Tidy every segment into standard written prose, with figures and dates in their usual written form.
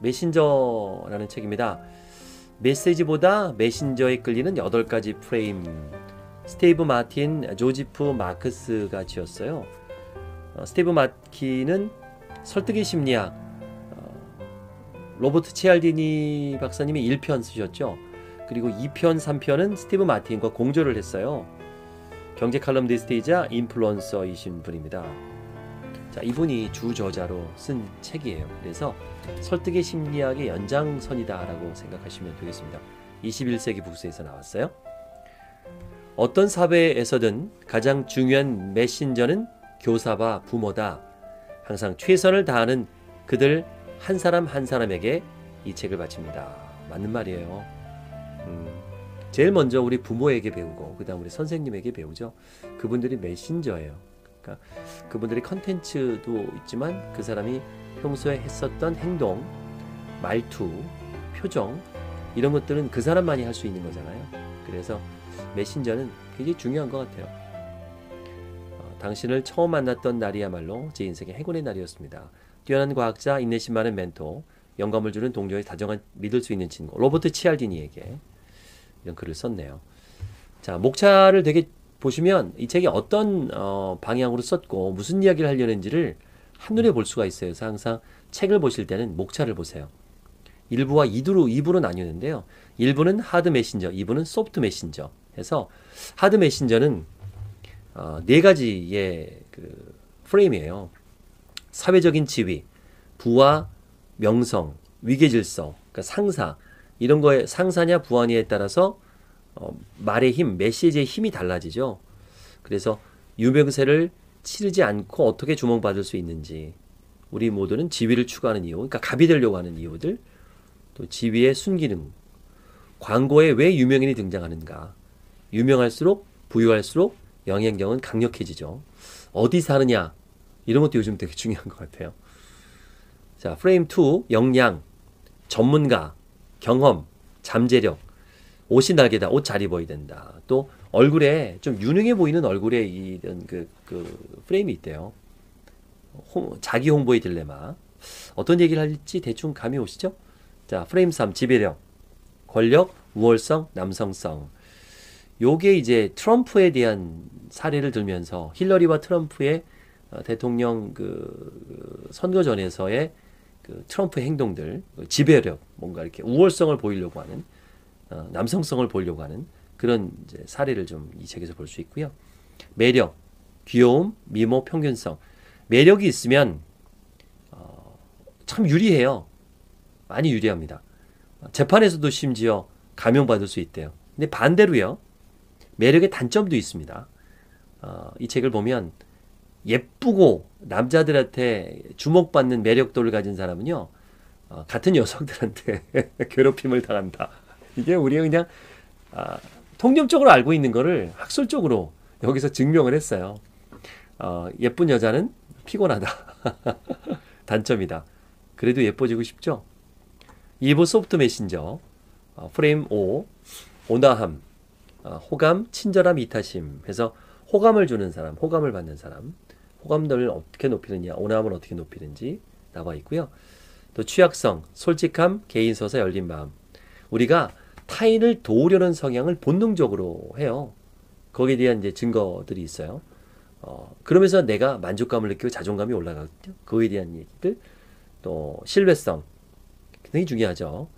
메신저라는 책입니다. 메시지보다 메신저에 끌리는 8가지 프레임. 스테이브 마틴, 조지프 마크스가 지었어요. 스테이브 마틴은 설득의 심리학, 로버트 치알디니 박사님이 1편 쓰셨죠. 그리고 2편, 3편은 스티브 마틴과 공조를 했어요. 경제 칼럼니스트이자 인플루언서이신 분입니다. 자, 이분이 주저자로 쓴 책이에요. 그래서 설득의 심리학의 연장선이다라고 생각하시면 되겠습니다. 21세기 북스에서 나왔어요. 어떤 사회에서든 가장 중요한 메신저는 교사와 부모다. 항상 최선을 다하는 그들 한 사람 한 사람에게 이 책을 바칩니다. 맞는 말이에요. 제일 먼저 우리 부모에게 배우고 그 다음 우리 선생님에게 배우죠. 그분들이 메신저예요. 그러니까 그분들의 컨텐츠도 있지만 그 사람이 평소에 했었던 행동, 말투, 표정 이런 것들은 그 사람만이 할 수 있는 거잖아요. 그래서 메신저는 굉장히 중요한 것 같아요. 당신을 처음 만났던 날이야말로 제 인생의 행운의 날이었습니다. 뛰어난 과학자, 인내심 많은 멘토, 영감을 주는 동료의 다정한 믿을 수 있는 친구 로버트 치알디니에게 이런 글을 썼네요. 자, 목차를 되게 보시면 이 책이 어떤 방향으로 썼고 무슨 이야기를 하려는지를 한눈에 볼 수가 있어요. 그래서 항상 책을 보실 때는 목차를 보세요. 1부와 2부로 나뉘는데요. 1부는 하드 메신저, 2부는 소프트 메신저 해서 하드 메신저는 4가지의 그 프레임이에요. 사회적인 지위, 부와 명성, 위계질서, 그러니까 상사 이런 거에 상사냐 부하냐에 따라서 말의 힘, 메시지의 힘이 달라지죠. 그래서 유명세를 치르지 않고 어떻게 주목받을 수 있는지 우리 모두는 지위를 추구하는 이유, 그러니까 갑이 되려고 하는 이유들, 또 지위의 순기능, 광고에 왜 유명인이 등장하는가, 유명할수록 부유할수록 영향력은 강력해지죠. 어디 사느냐 이런 것도 요즘 되게 중요한 것 같아요. 자, 프레임 2, 역량, 전문가, 경험, 잠재력, 옷이 날개다, 옷 잘 입어야 된다. 또 얼굴에 좀 유능해 보이는 얼굴에 이런 그 프레임이 있대요. 자기 홍보의 딜레마. 어떤 얘기를 할지 대충 감이 오시죠? 자, 프레임 3, 지배력, 권력, 우월성, 남성성. 요게 이제 트럼프에 대한 사례를 들면서 힐러리와 트럼프의 대통령 그 선거 전에서의 그 트럼프 행동들, 지배력, 뭔가 이렇게 우월성을 보이려고 하는, 남성성을 보이려고 하는 그런 이제 사례를 좀 이 책에서 볼 수 있고요. 매력, 귀여움, 미모, 평균성. 매력이 있으면 참 유리해요. 많이 유리합니다. 재판에서도 심지어 감형받을 수 있대요. 근데 반대로요. 매력의 단점도 있습니다. 이 책을 보면 예쁘고 남자들한테 주목받는 매력도를 가진 사람은요. 같은 여성들한테 괴롭힘을 당한다. 이게 우리가 그냥 통념적으로 알고 있는 거를 학술적으로 여기서 증명을 했어요. 예쁜 여자는 피곤하다. 단점이다. 그래도 예뻐지고 싶죠? 2부 소프트 메신저, 프레임 5, 온화함, 호감, 친절함, 이타심 해서 호감을 주는 사람, 호감을 받는 사람, 호감도를 어떻게 높이느냐, 온화함을 어떻게 높이는지 나와 있고요. 또 취약성, 솔직함, 개인서사, 열린 마음. 우리가 타인을 도우려는 성향을 본능적으로 해요. 거기에 대한 이제 증거들이 있어요. 그러면서 내가 만족감을 느끼고 자존감이 올라가거든요. 그거에 대한 얘기들. 또 신뢰성, 굉장히 중요하죠.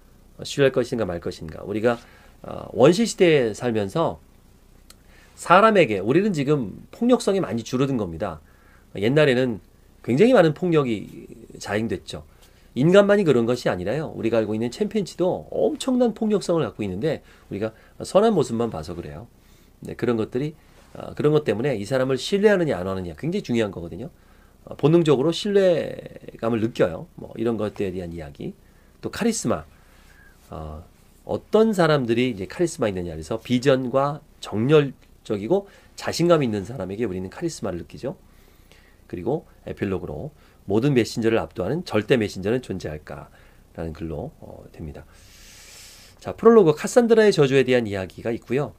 신뢰할 것인가 말 것인가. 우리가 원시 시대에 살면서 사람에게 우리는 지금 폭력성이 많이 줄어든 겁니다. 옛날에는 굉장히 많은 폭력이 자행됐죠. 인간만이 그런 것이 아니라요. 우리가 알고 있는 챔피언치도 엄청난 폭력성을 갖고 있는데 우리가 선한 모습만 봐서 그래요. 네, 그런 것들이 그런 것 때문에 이 사람을 신뢰하느냐 안 하느냐 굉장히 중요한 거거든요. 본능적으로 신뢰감을 느껴요. 뭐 이런 것들에 대한 이야기. 또 카리스마. 어떤 사람들이 이제 카리스마 있느냐 그래서 비전과 정열적이고 자신감 있는 사람에게 우리는 카리스마를 느끼죠. 그리고 에필로그로 모든 메신저를 압도하는 절대 메신저는 존재할까라는 글로 됩니다. 자, 프롤로그 카산드라의 저주에 대한 이야기가 있고요.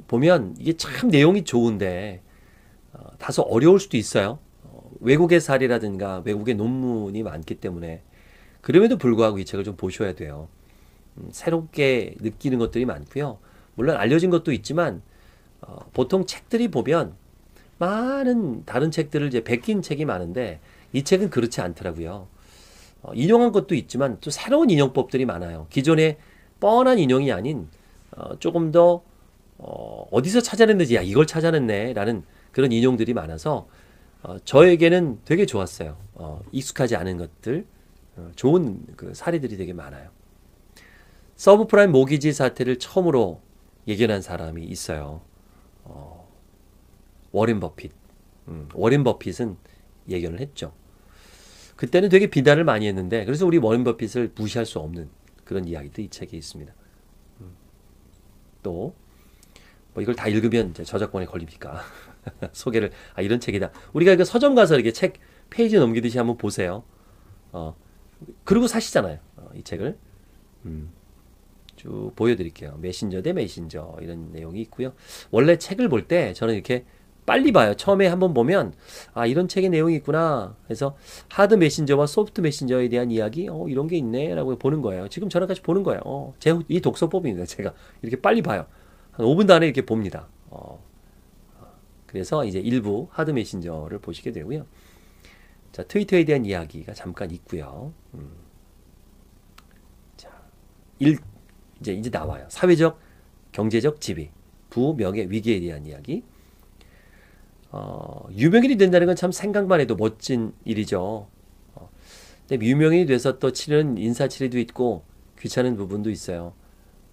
보면 이게 참 내용이 좋은데 다소 어려울 수도 있어요. 외국의 사례라든가 외국의 논문이 많기 때문에 그럼에도 불구하고 이 책을 좀 보셔야 돼요. 새롭게 느끼는 것들이 많고요. 물론 알려진 것도 있지만 보통 책들이 보면 많은 다른 책들을 이제 베낀 책이 많은데 이 책은 그렇지 않더라고요. 인용한 것도 있지만 또 새로운 인용법들이 많아요. 기존의 뻔한 인용이 아닌 조금 더 어디서 찾아냈는지 야 이걸 찾아냈네 라는 그런 인용들이 많아서 저에게는 되게 좋았어요. 익숙하지 않은 것들 좋은 그 사례들이 되게 많아요. 서브프라임 모기지 사태를 처음으로 예견한 사람이 있어요. 워렌 버핏. 워렌 버핏은 예견을 했죠. 그때는 되게 비난을 많이 했는데 그래서 우리 워렌 버핏을 무시할 수 없는 그런 이야기도 이 책에 있습니다. 또 뭐 이걸 다 읽으면 이제 저작권에 걸립니까? 소개를 이런 책이다. 우리가 그 서점 가서 이렇게 책 페이지 넘기듯이 한번 보세요. 그리고 사시잖아요. 이 책을 쭉 보여드릴게요. 메신저 대 메신저 이런 내용이 있고요. 원래 책을 볼 때 저는 이렇게 빨리 봐요. 처음에 한번 보면 이런 책의 내용이 있구나 해서 하드 메신저와 소프트 메신저에 대한 이야기 이런 게 있네 라고 보는 거예요. 지금 저랑 같이 보는 거예요. 이 독서법입니다. 제가 이렇게 빨리 봐요. 한 5분 안에 이렇게 봅니다. 그래서 이제 일부 하드 메신저를 보시게 되고요. 자, 트위터에 대한 이야기가 잠깐 있고요. 자, 이제 나와요. 사회적, 경제적 지위, 부, 명예, 위기에 대한 이야기. 유명인이 된다는 건 참 생각만 해도 멋진 일이죠. 근데 유명인이 돼서 또 치르는 인사치레도 있고 귀찮은 부분도 있어요.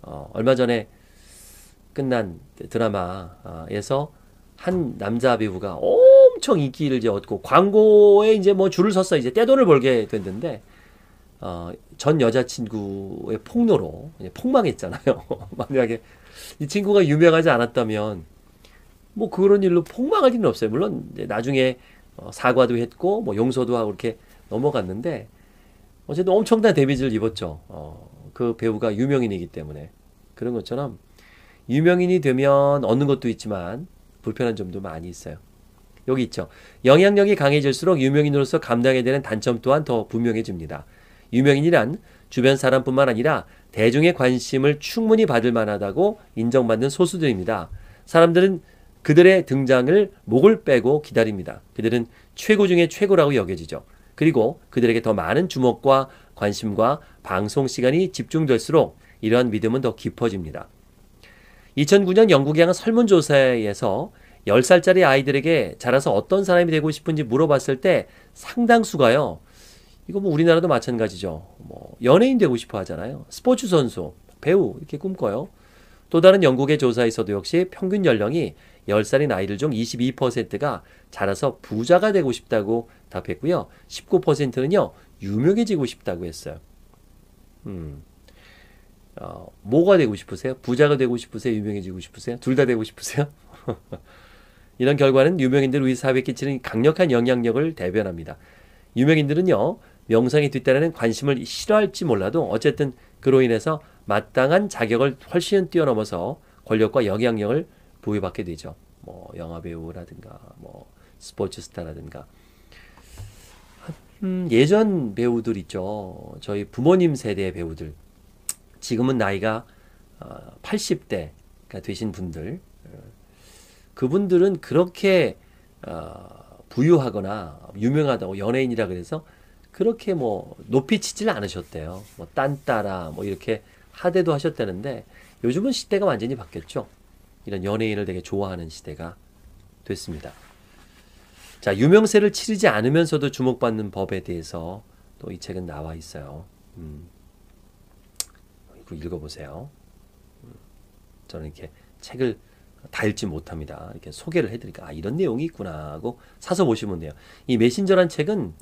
얼마 전에 끝난 드라마에서 한 남자 배우가 엄청 인기를 이제 얻고 광고에 이제 뭐 줄을 섰어 이제 떼돈을 벌게 됐는데 전 여자친구의 폭로로 폭망했잖아요. 만약에 이 친구가 유명하지 않았다면 뭐 그런 일로 폭망할 일은 없어요. 물론 이제 나중에 사과도 했고 뭐 용서도 하고 이렇게 넘어갔는데 어쨌든 엄청난 데미지를 입었죠. 그 배우가 유명인이기 때문에. 그런 것처럼 유명인이 되면 얻는 것도 있지만 불편한 점도 많이 있어요. 여기 있죠. 영향력이 강해질수록 유명인으로서 감당해야 되는 단점 또한 더 분명해집니다. 유명인이란 주변 사람뿐만 아니라 대중의 관심을 충분히 받을 만하다고 인정받는 소수들입니다. 사람들은 그들의 등장을 목을 빼고 기다립니다. 그들은 최고 중에 최고라고 여겨지죠. 그리고 그들에게 더 많은 주목과 관심과 방송 시간이 집중될수록 이러한 믿음은 더 깊어집니다. 2009년 영국의 한 설문조사에서 10살짜리 아이들에게 자라서 어떤 사람이 되고 싶은지 물어봤을 때 상당수가요. 이거 뭐 우리나라도 마찬가지죠. 뭐 연예인 되고 싶어 하잖아요. 스포츠 선수, 배우 이렇게 꿈꿔요. 또 다른 영국의 조사에서도 역시 평균 연령이 10살인 아이들 중 22%가 자라서 부자가 되고 싶다고 답했고요. 19%는요. 유명해지고 싶다고 했어요. 뭐가 되고 싶으세요? 부자가 되고 싶으세요? 유명해지고 싶으세요? 둘 다 되고 싶으세요? 이런 결과는 유명인들 우리 사회에 끼치는 강력한 영향력을 대변합니다. 유명인들은요. 명성에 뒤따르는 관심을 싫어할지 몰라도 어쨌든 그로 인해서 마땅한 자격을 훨씬 뛰어넘어서 권력과 영향력을 부여받게 되죠. 뭐 영화배우라든가 뭐 스포츠 스타라든가 예전 배우들 있죠. 저희 부모님 세대의 배우들 지금은 나이가 80대가 되신 분들 그분들은 그렇게 부유하거나 유명하다고 연예인이라 그래서 그렇게 뭐 높이 치질 않으셨대요. 뭐 딴따라 뭐 이렇게 하대도 하셨다는데 요즘은 시대가 완전히 바뀌었죠. 이런 연예인을 되게 좋아하는 시대가 됐습니다. 자, 유명세를 치르지 않으면서도 주목받는 법에 대해서 또 이 책은 나와 있어요. 이거 읽어보세요. 저는 이렇게 책을 다 읽지 못합니다. 이렇게 소개를 해드리니까 이런 내용이 있구나 하고 사서 보시면 돼요. 이 메신저란 책은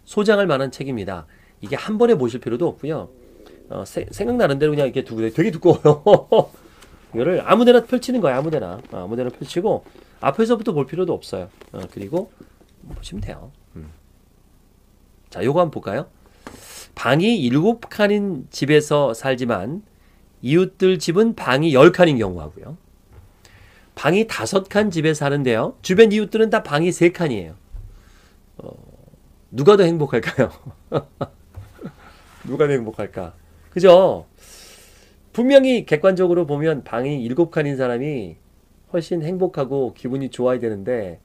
소장할 만한 책입니다. 이게 한 번에 보실 필요도 없고요. 생각나는 대로 그냥 이렇게 두고 되게 두꺼워요. 이거를 아무데나 펼치는 거야. 아무데나 펼치고 앞에서부터 볼 필요도 없어요. 그리고 보시면 돼요. 자, 요거 한번 볼까요? 방이 7칸인 집에서 살지만 이웃들 집은 방이 10칸인 경우하고요. 방이 5칸 집에 사는데요. 주변 이웃들은 다 방이 3칸이에요. 누가 더 행복할까요? 누가 더 행복할까? 그죠? 분명히 객관적으로 보면 방이 7칸인 사람이 훨씬 행복하고 기분이 좋아야 되는데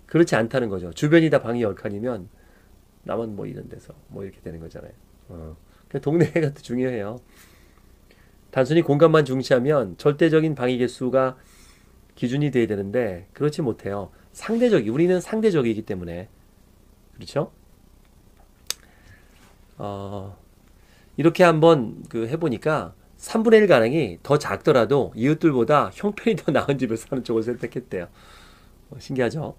그렇지 않다는 거죠. 주변이 다 방이 10칸이면 나만 뭐 이런 데서 뭐 이렇게 되는 거잖아요. 그러니까 동네가 또 중요해요. 단순히 공간만 중시하면 절대적인 방의 개수가 기준이 돼야 되는데 그렇지 못해요. 우리는 상대적이기 때문에 그렇죠? 이렇게 한번 해보니까 3분의 1 가량이 더 작더라도 이웃들보다 형편이 더 나은 집을 사는 쪽을 선택했대요. 신기하죠?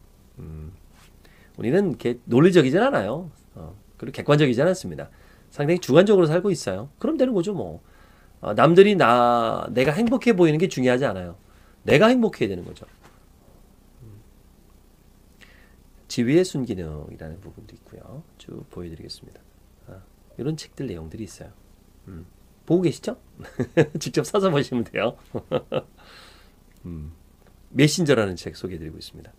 우리는 이렇게 논리적이진 않아요. 그리고 객관적이진 않습니다. 상당히 주관적으로 살고 있어요. 그럼 되는 거죠, 뭐. 남들이 내가 행복해 보이는 게 중요하지 않아요. 내가 행복해야 되는 거죠. 지위의 순기능이라는 부분도 있고요. 쭉 보여드리겠습니다. 이런 책들 내용들이 있어요. 보고 계시죠? 직접 사서 보시면 돼요. 메신저라는 책 소개해드리고 있습니다.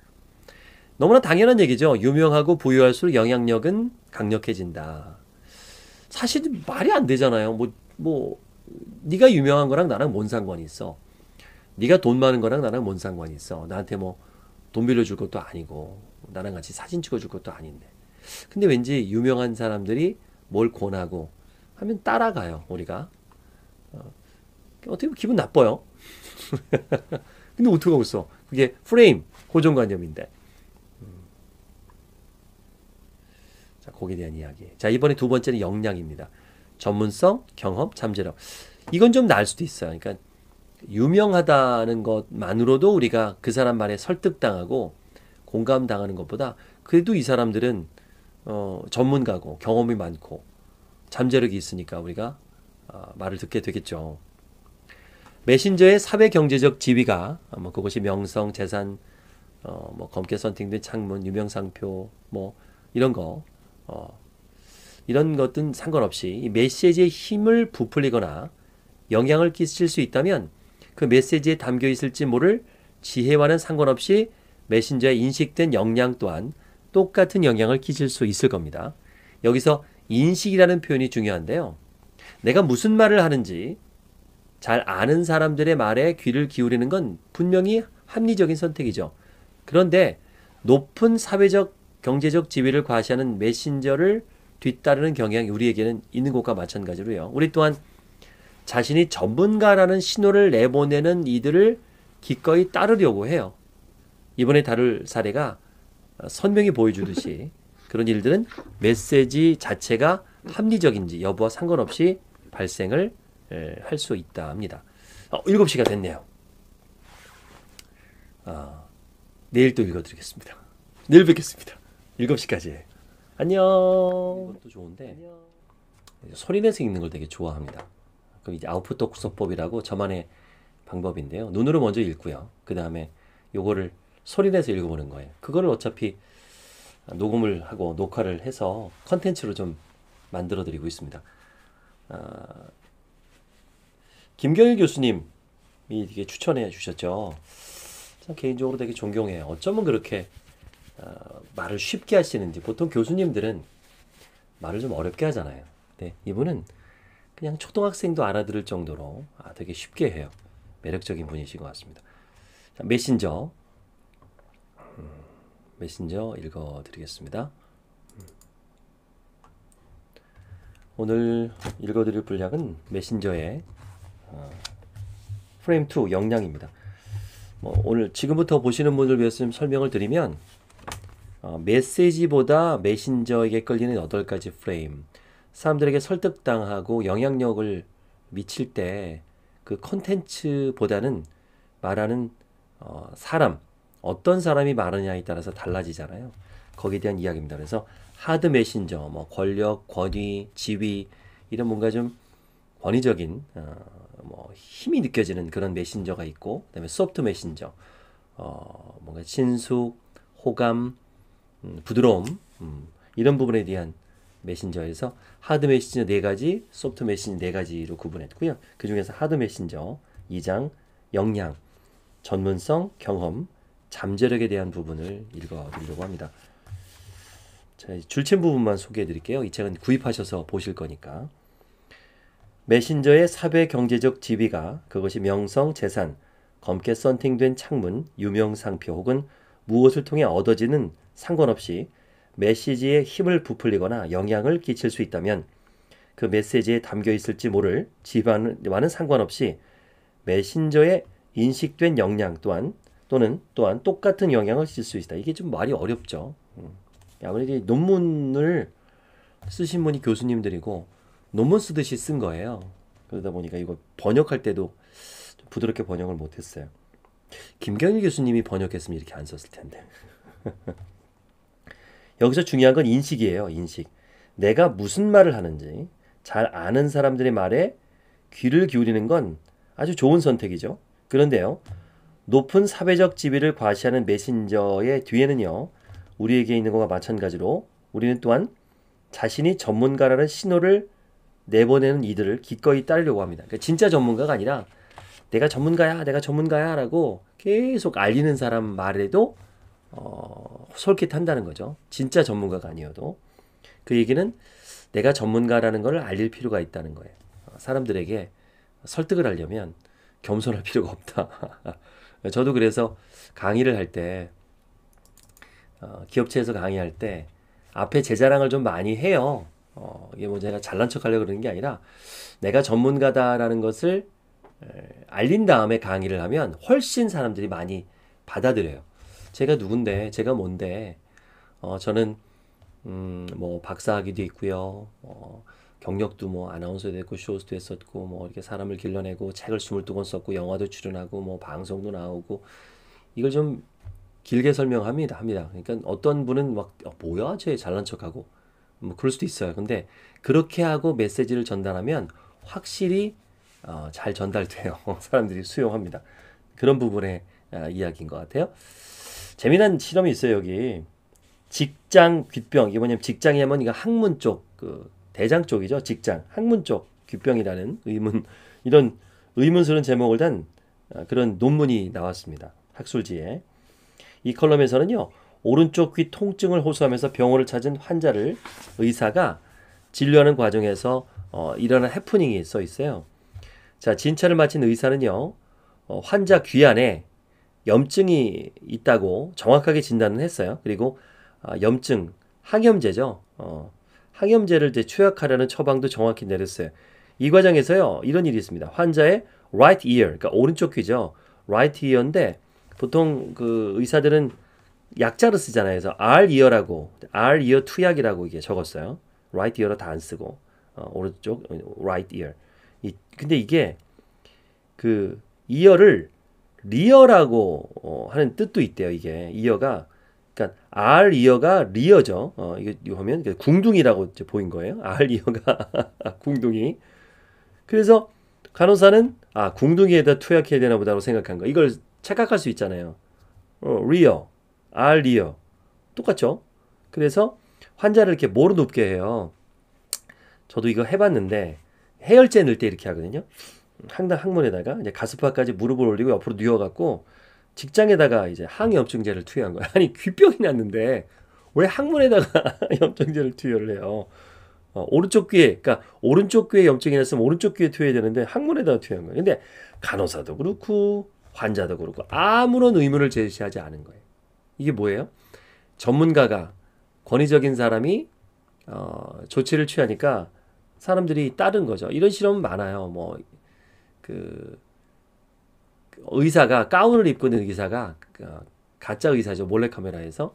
너무나 당연한 얘기죠. 유명하고 부유할수록 영향력은 강력해진다. 사실 말이 안 되잖아요. 네가 유명한 거랑 나랑 뭔 상관이 있어? 네가 돈 많은 거랑 나랑 뭔 상관이 있어? 나한테 뭐 돈 빌려줄 것도 아니고 나랑 같이 사진 찍어줄 것도 아닌데. 근데 왠지 유명한 사람들이 뭘 권하고 하면 따라가요. 우리가. 어떻게 보면 기분 나빠요. 근데 어떻게 하고 있어? 그게 프레임, 고정관념인데. 자, 거기에 대한 이야기. 자, 이번에 두 번째는 역량입니다. 전문성, 경험, 잠재력. 이건 좀 나을 수도 있어요. 그러니까 유명하다는 것만으로도 우리가 그 사람 말에 설득당하고 공감당하는 것보다 그래도 이 사람들은 전문가고 경험이 많고 잠재력이 있으니까 우리가 말을 듣게 되겠죠. 메신저의 사회 경제적 지위가 그것이 명성, 재산, 검게 선팅된 창문, 유명상표 이런 거 이런 것든 상관없이 이 메시지의 힘을 부풀리거나 영향을 끼칠 수 있다면 그 메시지에 담겨 있을지 모를 지혜와는 상관없이 메신저에 인식된 역량 또한 똑같은 영향을 끼칠 수 있을 겁니다. 여기서 인식이라는 표현이 중요한데요. 내가 무슨 말을 하는지 잘 아는 사람들의 말에 귀를 기울이는 건 분명히 합리적인 선택이죠. 그런데 높은 사회적, 경제적 지위를 과시하는 메신저를 뒤따르는 경향이 우리에게는 있는 것과 마찬가지로요. 우리 또한 자신이 전문가라는 신호를 내보내는 이들을 기꺼이 따르려고 해요. 이번에 다룰 사례가 선명히 보여주듯이 그런 일들은 메시지 자체가 합리적인지 여부와 상관없이 발생을 할 수 있다 합니다. 7시가 됐네요. 내일 또 읽어드리겠습니다. 내일 뵙겠습니다. 7시까지. 안녕. 이것도 좋은데 소리 내서 읽는 걸 되게 좋아합니다. 그럼 이제 아웃풋 독서법이라고 저만의 방법인데요. 눈으로 먼저 읽고요. 그 다음에 요거를 소리 내서 읽어보는 거예요. 그거를 어차피 녹음을 하고 녹화를 해서 컨텐츠로 좀 만들어 드리고 있습니다. 김경일 교수님이 이게 추천해 주셨죠. 참 개인적으로 되게 존경해요. 어쩌면 그렇게 말을 쉽게 하시는지. 보통 교수님들은 말을 좀 어렵게 하잖아요. 네, 이분은 그냥 초등학생도 알아들을 정도로 되게 쉽게 해요. 매력적인 분이신 것 같습니다. 자, 메신저 읽어드리겠습니다. 오늘 읽어드릴 분량은 메신저의 프레임 2 역량입니다. 오늘 지금부터 보시는 분들 위해서 좀 설명을 드리면 메시지보다 메신저에게 끌리는 8가지 프레임, 사람들에게 설득당하고 영향력을 미칠 때 그 콘텐츠보다는 말하는 사람, 어떤 사람이 말하느냐에 따라서 달라지잖아요. 거기에 대한 이야기입니다. 그래서 하드 메신저, 권력, 권위, 지위 이런 뭔가 좀 권위적인 힘이 느껴지는 그런 메신저가 있고, 그다음에 소프트 메신저, 뭔가 친숙, 호감, 부드러움 이런 부분에 대한 메신저에서 하드 메신저 4가지, 소프트 메신저 4가지로 구분했고요. 그 중에서 하드 메신저 2장, 역량, 전문성, 경험, 잠재력에 대한 부분을 읽어드리려고 합니다. 자, 줄침 부분만 소개해 드릴게요. 이 책은 구입하셔서 보실 거니까. 메신저의 사회 경제적 지위가 그것이 명성, 재산, 검게 썬팅된 창문, 유명 상표 혹은 무엇을 통해 얻어지는 상관없이 메시지에 힘을 부풀리거나 영향을 끼칠 수 있다면 그 메시지에 담겨 있을지 모를 지위와는 상관없이 메신저에 인식된 역량 또는 똑같은 영향을 줄 수 있다. 이게 좀 말이 어렵죠. 아무래도 논문을 쓰신 분이 교수님들이고 논문 쓰듯이 쓴 거예요. 그러다 보니까 이거 번역할 때도 좀 부드럽게 번역을 못했어요. 김경일 교수님이 번역했으면 이렇게 안 썼을 텐데. 여기서 중요한 건 인식이에요. 인식. 내가 무슨 말을 하는지 잘 아는 사람들의 말에 귀를 기울이는 건 아주 좋은 선택이죠. 그런데요. 높은 사회적 지위를 과시하는 메신저의 뒤에는요. 우리에게 있는 것과 마찬가지로 우리는 또한 자신이 전문가라는 신호를 내보내는 이들을 기꺼이 따르려고 합니다. 그러니까 진짜 전문가가 아니라 내가 전문가야 라고 계속 알리는 사람 말에도 솔깃한다는 거죠. 진짜 전문가가 아니어도. 그 얘기는 내가 전문가라는 걸 알릴 필요가 있다는 거예요. 사람들에게 설득을 하려면 겸손할 필요가 없다. 저도 그래서 강의를 할 때 기업체에서 강의할 때 앞에 제 자랑을 좀 많이 해요. 이게 뭐 제가 잘난 척 하려고 그러는 게 아니라 내가 전문가다라는 것을 알린 다음에 강의를 하면 훨씬 사람들이 많이 받아들여요. 제가 누군데, 제가 뭔데, 저는 뭐 박사학위도 있고요. 경력도 뭐 아나운서도 했고 쇼호스도 했었고 뭐 이렇게 사람을 길러내고 책을 22권 썼고 영화도 출연하고 뭐 방송도 나오고 이걸 좀 길게 설명합니다. 그러니까 어떤 분은 막 뭐야 쟤 잘난 척하고 뭐 그럴 수도 있어요. 근데 그렇게 하고 메시지를 전달하면 확실히 잘 전달돼요. 사람들이 수용합니다. 그런 부분의 이야기인 것 같아요. 재미난 실험이 있어요. 여기 직장 귓병. 이게 뭐냐면 직장이 하면 이거 학문 쪽 대장 쪽이죠. 직장 학문 쪽 귓병이라는 이런 의문스러운 제목을 단 그런 논문이 나왔습니다. 학술지에. 이 컬럼에서는요. 오른쪽 귀 통증을 호소하면서 병원을 찾은 환자를 의사가 진료하는 과정에서 일어난 해프닝이 써 있어요. 자, 진찰을 마친 의사는요. 환자 귀 안에 염증이 있다고 정확하게 진단을 했어요. 그리고 염증, 항염제죠. 항염제를 이제 투약하려는 처방도 정확히 내렸어요. 이 과정에서요. 이런 일이 있습니다. 환자의 right ear, 그러니까 오른쪽 귀죠. right ear인데 보통 그 의사들은 약자로 쓰잖아요. 그래서 R ear 투약이라고 이게 적었어요. right ear로 다 안 쓰고 오른쪽 right ear. 근데 이게 그 ear를 리어라고 하는 뜻도 있대요. 이게 ear가 그러니까 R ear가 리어죠. 이게 보면 궁둥이라고 이제 보인 거예요. R ear가 궁둥이. 그래서 간호사는 궁둥이에다 투약해야 되나 보다고 생각한 거. 이걸 착각할 수 있잖아요. 리어, R 리어 똑같죠? 그래서 환자를 이렇게 뭐로 눕게 해요. 저도 이거 해봤는데 해열제 넣을 때 이렇게 하거든요. 항문에다가 이제 가슴팍까지 무릎을 올리고 옆으로 누워갖고 직장에다가 이제 항염증제를 투여한 거야. 아니 귀병이 났는데 왜 항문에다가 염증제를 투여를 해요? 오른쪽 귀에, 그러니까 오른쪽 귀에 염증이 났으면 오른쪽 귀에 투여해야 되는데 항문에다가 투여한 거예요. 근데 간호사도 그렇고 환자도 그렇고 아무런 의문을 제시하지 않은 거예요. 이게 뭐예요? 전문가가 권위적인 사람이 조치를 취하니까 사람들이 따른 거죠. 이런 실험은 많아요. 뭐 그 의사가 가운을 입고 있는 의사가 가짜 의사죠. 몰래카메라에서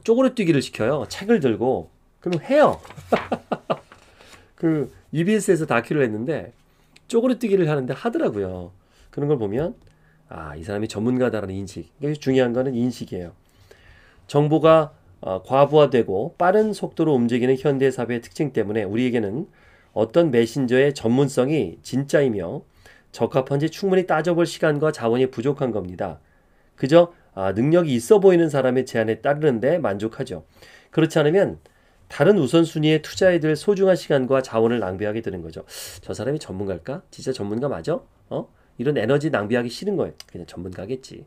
쪼그려뛰기를 시켜요. 책을 들고 그럼 해요. 그 EBS에서 다큐를 했는데 쪼그려뛰기를 하는데 하더라고요. 그런 걸 보면 이 사람이 전문가다라는 인식. 중요한 거는 인식이에요. 정보가 과부하되고 빠른 속도로 움직이는 현대 사회의 특징 때문에 우리에게는 어떤 메신저의 전문성이 진짜이며 적합한지 충분히 따져볼 시간과 자원이 부족한 겁니다. 그저 능력이 있어 보이는 사람의 제안에 따르는데 만족하죠. 그렇지 않으면 다른 우선순위에 투자해야 될 소중한 시간과 자원을 낭비하게 되는 거죠. 저 사람이 전문가일까? 진짜 전문가 맞아? 이런 에너지 낭비하기 싫은 거예요. 그냥 전문가겠지.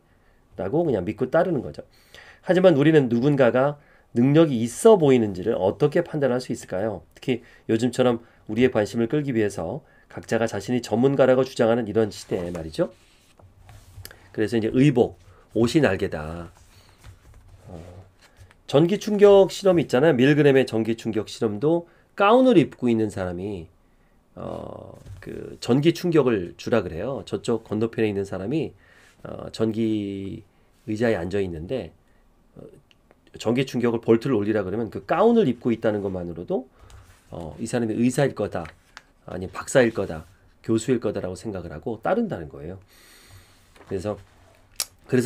라고 그냥 믿고 따르는 거죠. 하지만 우리는 누군가가 능력이 있어 보이는지를 어떻게 판단할 수 있을까요? 특히 요즘처럼 우리의 관심을 끌기 위해서 각자가 자신이 전문가라고 주장하는 이런 시대에 말이죠. 그래서 이제 의복, 옷이 날개다. 전기 충격 실험 있잖아요. 밀그램의 전기 충격 실험도 가운을 입고 있는 사람이 그 전기 충격을 주라 그래요. 저쪽 건너편에 있는 사람이 전기 의자에 앉아 있는데 전기 충격을 볼트를 올리라 그러면 그 가운을 입고 있다는 것만으로도 이 사람이 의사일 거다, 아니면 박사일 거다, 교수일 거다라고 생각을 하고 따른다는 거예요. 그래서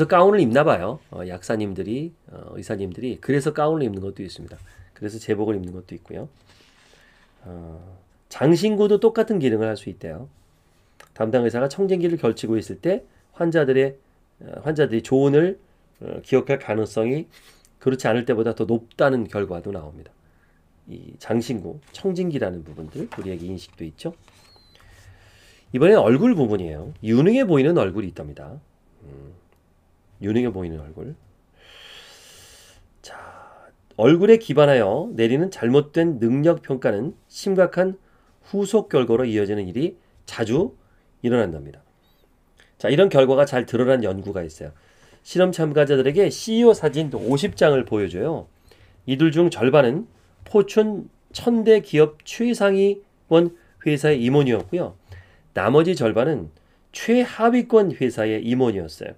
가운을 입나 봐요. 약사님들이, 의사님들이 그래서 가운을 입는 것도 있습니다. 그래서 제복을 입는 것도 있고요. 장신구도 똑같은 기능을 할 수 있대요. 담당 의사가 청진기를 걸치고 있을 때 환자들이 조언을 기억할 가능성이 그렇지 않을 때보다 더 높다는 결과도 나옵니다. 이 장신구, 청진기라는 부분들 우리에게 인식도 있죠. 이번엔 얼굴 부분이에요. 유능해 보이는 얼굴이 있답니다. 유능해 보이는 얼굴. 자, 얼굴에 기반하여 내리는 잘못된 능력 평가는 심각한 후속 결과로 이어지는 일이 자주 일어난답니다. 자, 이런 결과가 잘 드러난 연구가 있어요. 실험 참가자들에게 CEO 사진 50장을 보여줘요. 이들 중 절반은 포춘 1000대 기업 최상위권 회사의 임원이었고요. 나머지 절반은 최하위권 회사의 임원이었어요.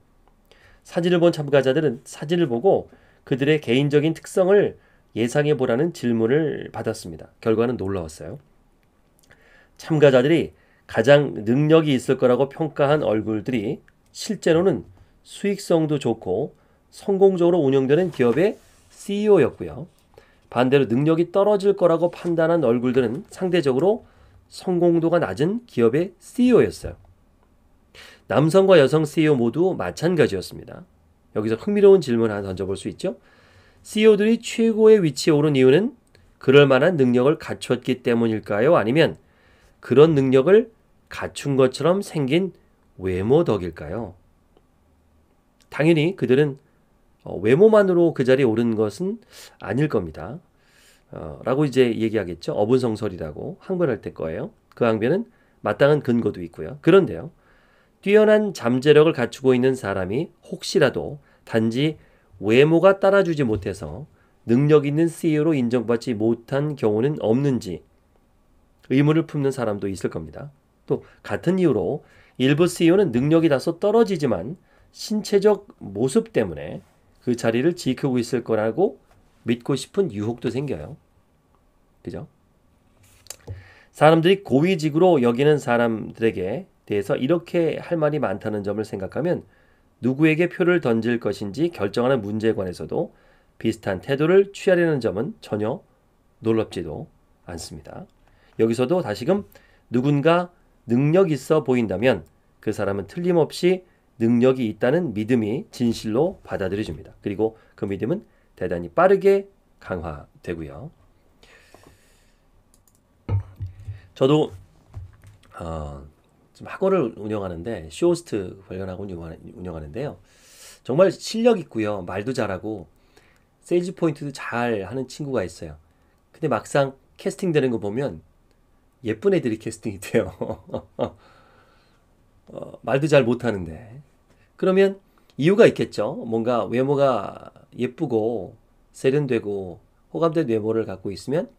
사진을 본 참가자들은 사진을 보고 그들의 개인적인 특성을 예상해 보라는 질문을 받았습니다. 결과는 놀라웠어요. 참가자들이 가장 능력이 있을 거라고 평가한 얼굴들이 실제로는 수익성도 좋고 성공적으로 운영되는 기업의 CEO였고요. 반대로 능력이 떨어질 거라고 판단한 얼굴들은 상대적으로 성공도가 낮은 기업의 CEO였어요. 남성과 여성 CEO 모두 마찬가지였습니다. 여기서 흥미로운 질문 하나 던져볼 수 있죠. CEO들이 최고의 위치에 오른 이유는 그럴 만한 능력을 갖췄기 때문일까요? 아니면 그런 능력을 갖춘 것처럼 생긴 외모 덕일까요? 당연히 그들은 외모만으로 그 자리에 오른 것은 아닐 겁니다. 라고 이제 얘기하겠죠. 어분성설이라고 항변할 때 거예요. 그 항변은 마땅한 근거도 있고요. 그런데요. 뛰어난 잠재력을 갖추고 있는 사람이 혹시라도 단지 외모가 따라주지 못해서 능력 있는 CEO로 인정받지 못한 경우는 없는지 의문을 품는 사람도 있을 겁니다. 또 같은 이유로 일부 CEO는 능력이 다소 떨어지지만 신체적 모습 때문에 그 자리를 지키고 있을 거라고 믿고 싶은 유혹도 생겨요. 그죠? 사람들이 고위직으로 여기는 사람들에게 대해서 이렇게 할 말이 많다는 점을 생각하면 누구에게 표를 던질 것인지 결정하는 문제에 관해서도 비슷한 태도를 취하려는 점은 전혀 놀랍지도 않습니다. 여기서도 다시금 누군가 능력 있어 보인다면 그 사람은 틀림없이 능력이 있다는 믿음이 진실로 받아들여집니다. 그리고 그 믿음은 대단히 빠르게 강화되고요. 저도 좀 학원을 운영하는데 쇼호스트 관련하고 운영하는데요. 정말 실력 있고요. 말도 잘하고 세일즈 포인트도 잘 하는 친구가 있어요. 근데 막상 캐스팅 되는 거 보면 예쁜 애들이 캐스팅이 돼요. 말도 잘 못하는데. 그러면 이유가 있겠죠. 뭔가 외모가 예쁘고 세련되고 호감된 외모를 갖고 있으면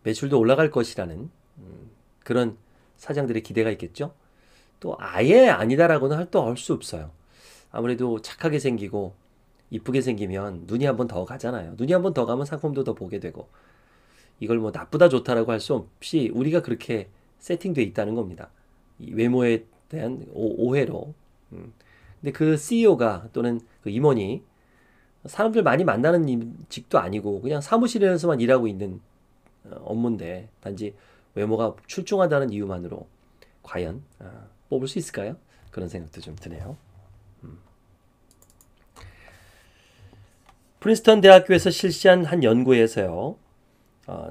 매출도 올라갈 것이라는 그런 사장들의 기대가 있겠죠. 또 아예 아니다라고는 할 수 없어요. 아무래도 착하게 생기고 이쁘게 생기면 눈이 한 번 더 가잖아요. 눈이 한 번 더 가면 상품도 더 보게 되고 이걸 뭐 나쁘다 좋다라고 할 수 없이 우리가 그렇게 세팅돼 있다는 겁니다. 이 외모에 대한 오해로. 근데 그 CEO가 또는 그 임원이 사람들 많이 만나는 직도 아니고 그냥 사무실에서만 일하고 있는 업무인데 단지 외모가 출중하다는 이유만으로 과연 뽑을 수 있을까요? 그런 생각도 좀 드네요. 프린스턴 대학교에서 실시한 한 연구에서요.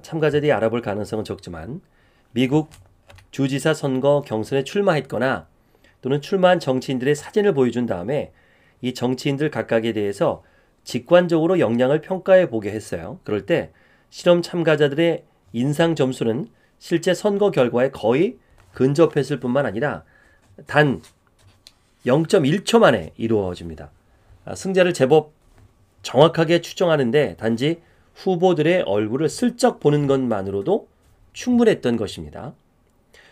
참가자들이 알아볼 가능성은 적지만 미국 주지사 선거 경선에 출마했거나 또는 출마한 정치인들의 사진을 보여준 다음에 이 정치인들 각각에 대해서 직관적으로 역량을 평가해 보게 했어요. 그럴 때 실험 참가자들의 인상 점수는 실제 선거 결과에 거의 근접했을 뿐만 아니라 단 0.1초 만에 이루어집니다. 승자를 제법 정확하게 추정하는데 단지 후보들의 얼굴을 슬쩍 보는 것만으로도 충분했던 것입니다.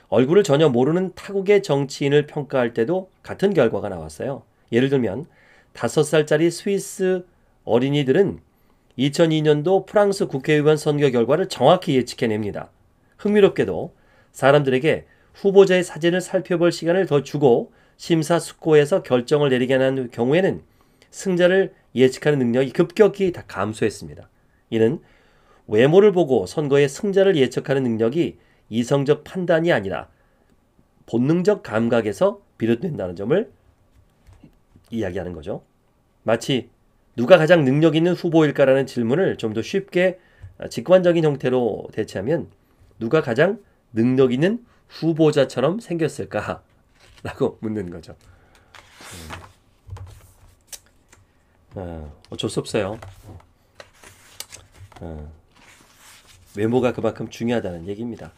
얼굴을 전혀 모르는 타국의 정치인을 평가할 때도 같은 결과가 나왔어요. 예를 들면 5살짜리 스위스 어린이들은 2002년도 프랑스 국회의원 선거 결과를 정확히 예측해냅니다. 흥미롭게도 사람들에게 후보자의 사진을 살펴볼 시간을 더 주고 심사숙고해서 결정을 내리게 하는 경우에는 승자를 예측하는 능력이 급격히 다 감소했습니다. 이는 외모를 보고 선거의 승자를 예측하는 능력이 이성적 판단이 아니라 본능적 감각에서 비롯된다는 점을 이야기하는 거죠. 마치 누가 가장 능력 있는 후보일까라는 질문을 좀 더 쉽게 직관적인 형태로 대체하면 누가 가장 능력 있는 후보자처럼 생겼을까라고 묻는 거죠. 어쩔 수 없어요. 외모가 그만큼 중요하다는 얘기입니다.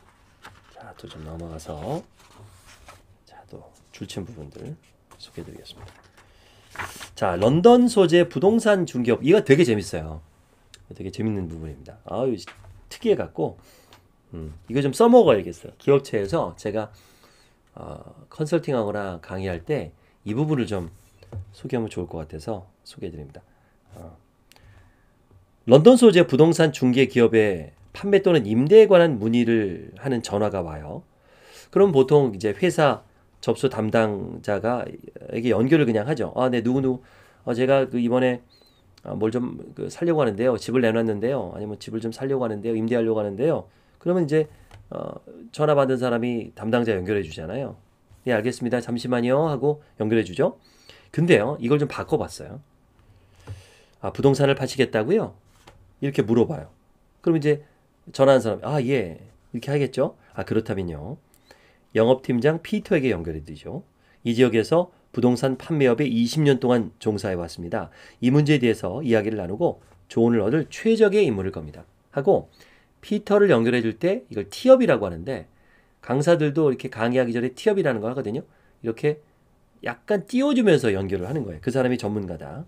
자, 또 좀 넘어가서 자, 또 줄친 부분들 소개해드리겠습니다. 자, 런던 소재 부동산 중개업 이거 되게 재밌어요. 되게 재밌는 부분입니다. 아유 특이해 갖고 이거 좀 써먹어야겠어요. 기업체에서 제가 컨설팅하거나 강의할 때 이 부분을 좀 소개하면 좋을 것 같아서 소개해드립니다. 런던 소재 부동산 중개 기업에 판매 또는 임대에 관한 문의를 하는 전화가 와요. 그럼 보통 이제 회사 접수 담당자가 에게 연결을 그냥 하죠. 네, 누구누구 제가 이번에 뭘 좀 살려고 하는데요. 집을 내놨는데요. 아니면 집을 좀 살려고 하는데요. 임대하려고 하는데요. 그러면 이제 전화 받은 사람이 담당자 연결해 주잖아요. 네, 알겠습니다. 잠시만요 하고 연결해 주죠. 근데요, 이걸 좀 바꿔봤어요. 부동산을 파시겠다고요? 이렇게 물어봐요. 그럼 이제 전화한 사람이 예, 이렇게 하겠죠. 그렇다면요. 영업팀장 피터에게 연결해 드리죠. 이 지역에서 부동산 판매업에 20년 동안 종사해 왔습니다. 이 문제에 대해서 이야기를 나누고 조언을 얻을 최적의 인물일 겁니다. 하고 피터를 연결해 줄 때 이걸 티업이라고 하는데 강사들도 이렇게 강의하기 전에 티업이라는 거 하거든요. 이렇게 약간 띄워주면서 연결을 하는 거예요. 그 사람이 전문가다.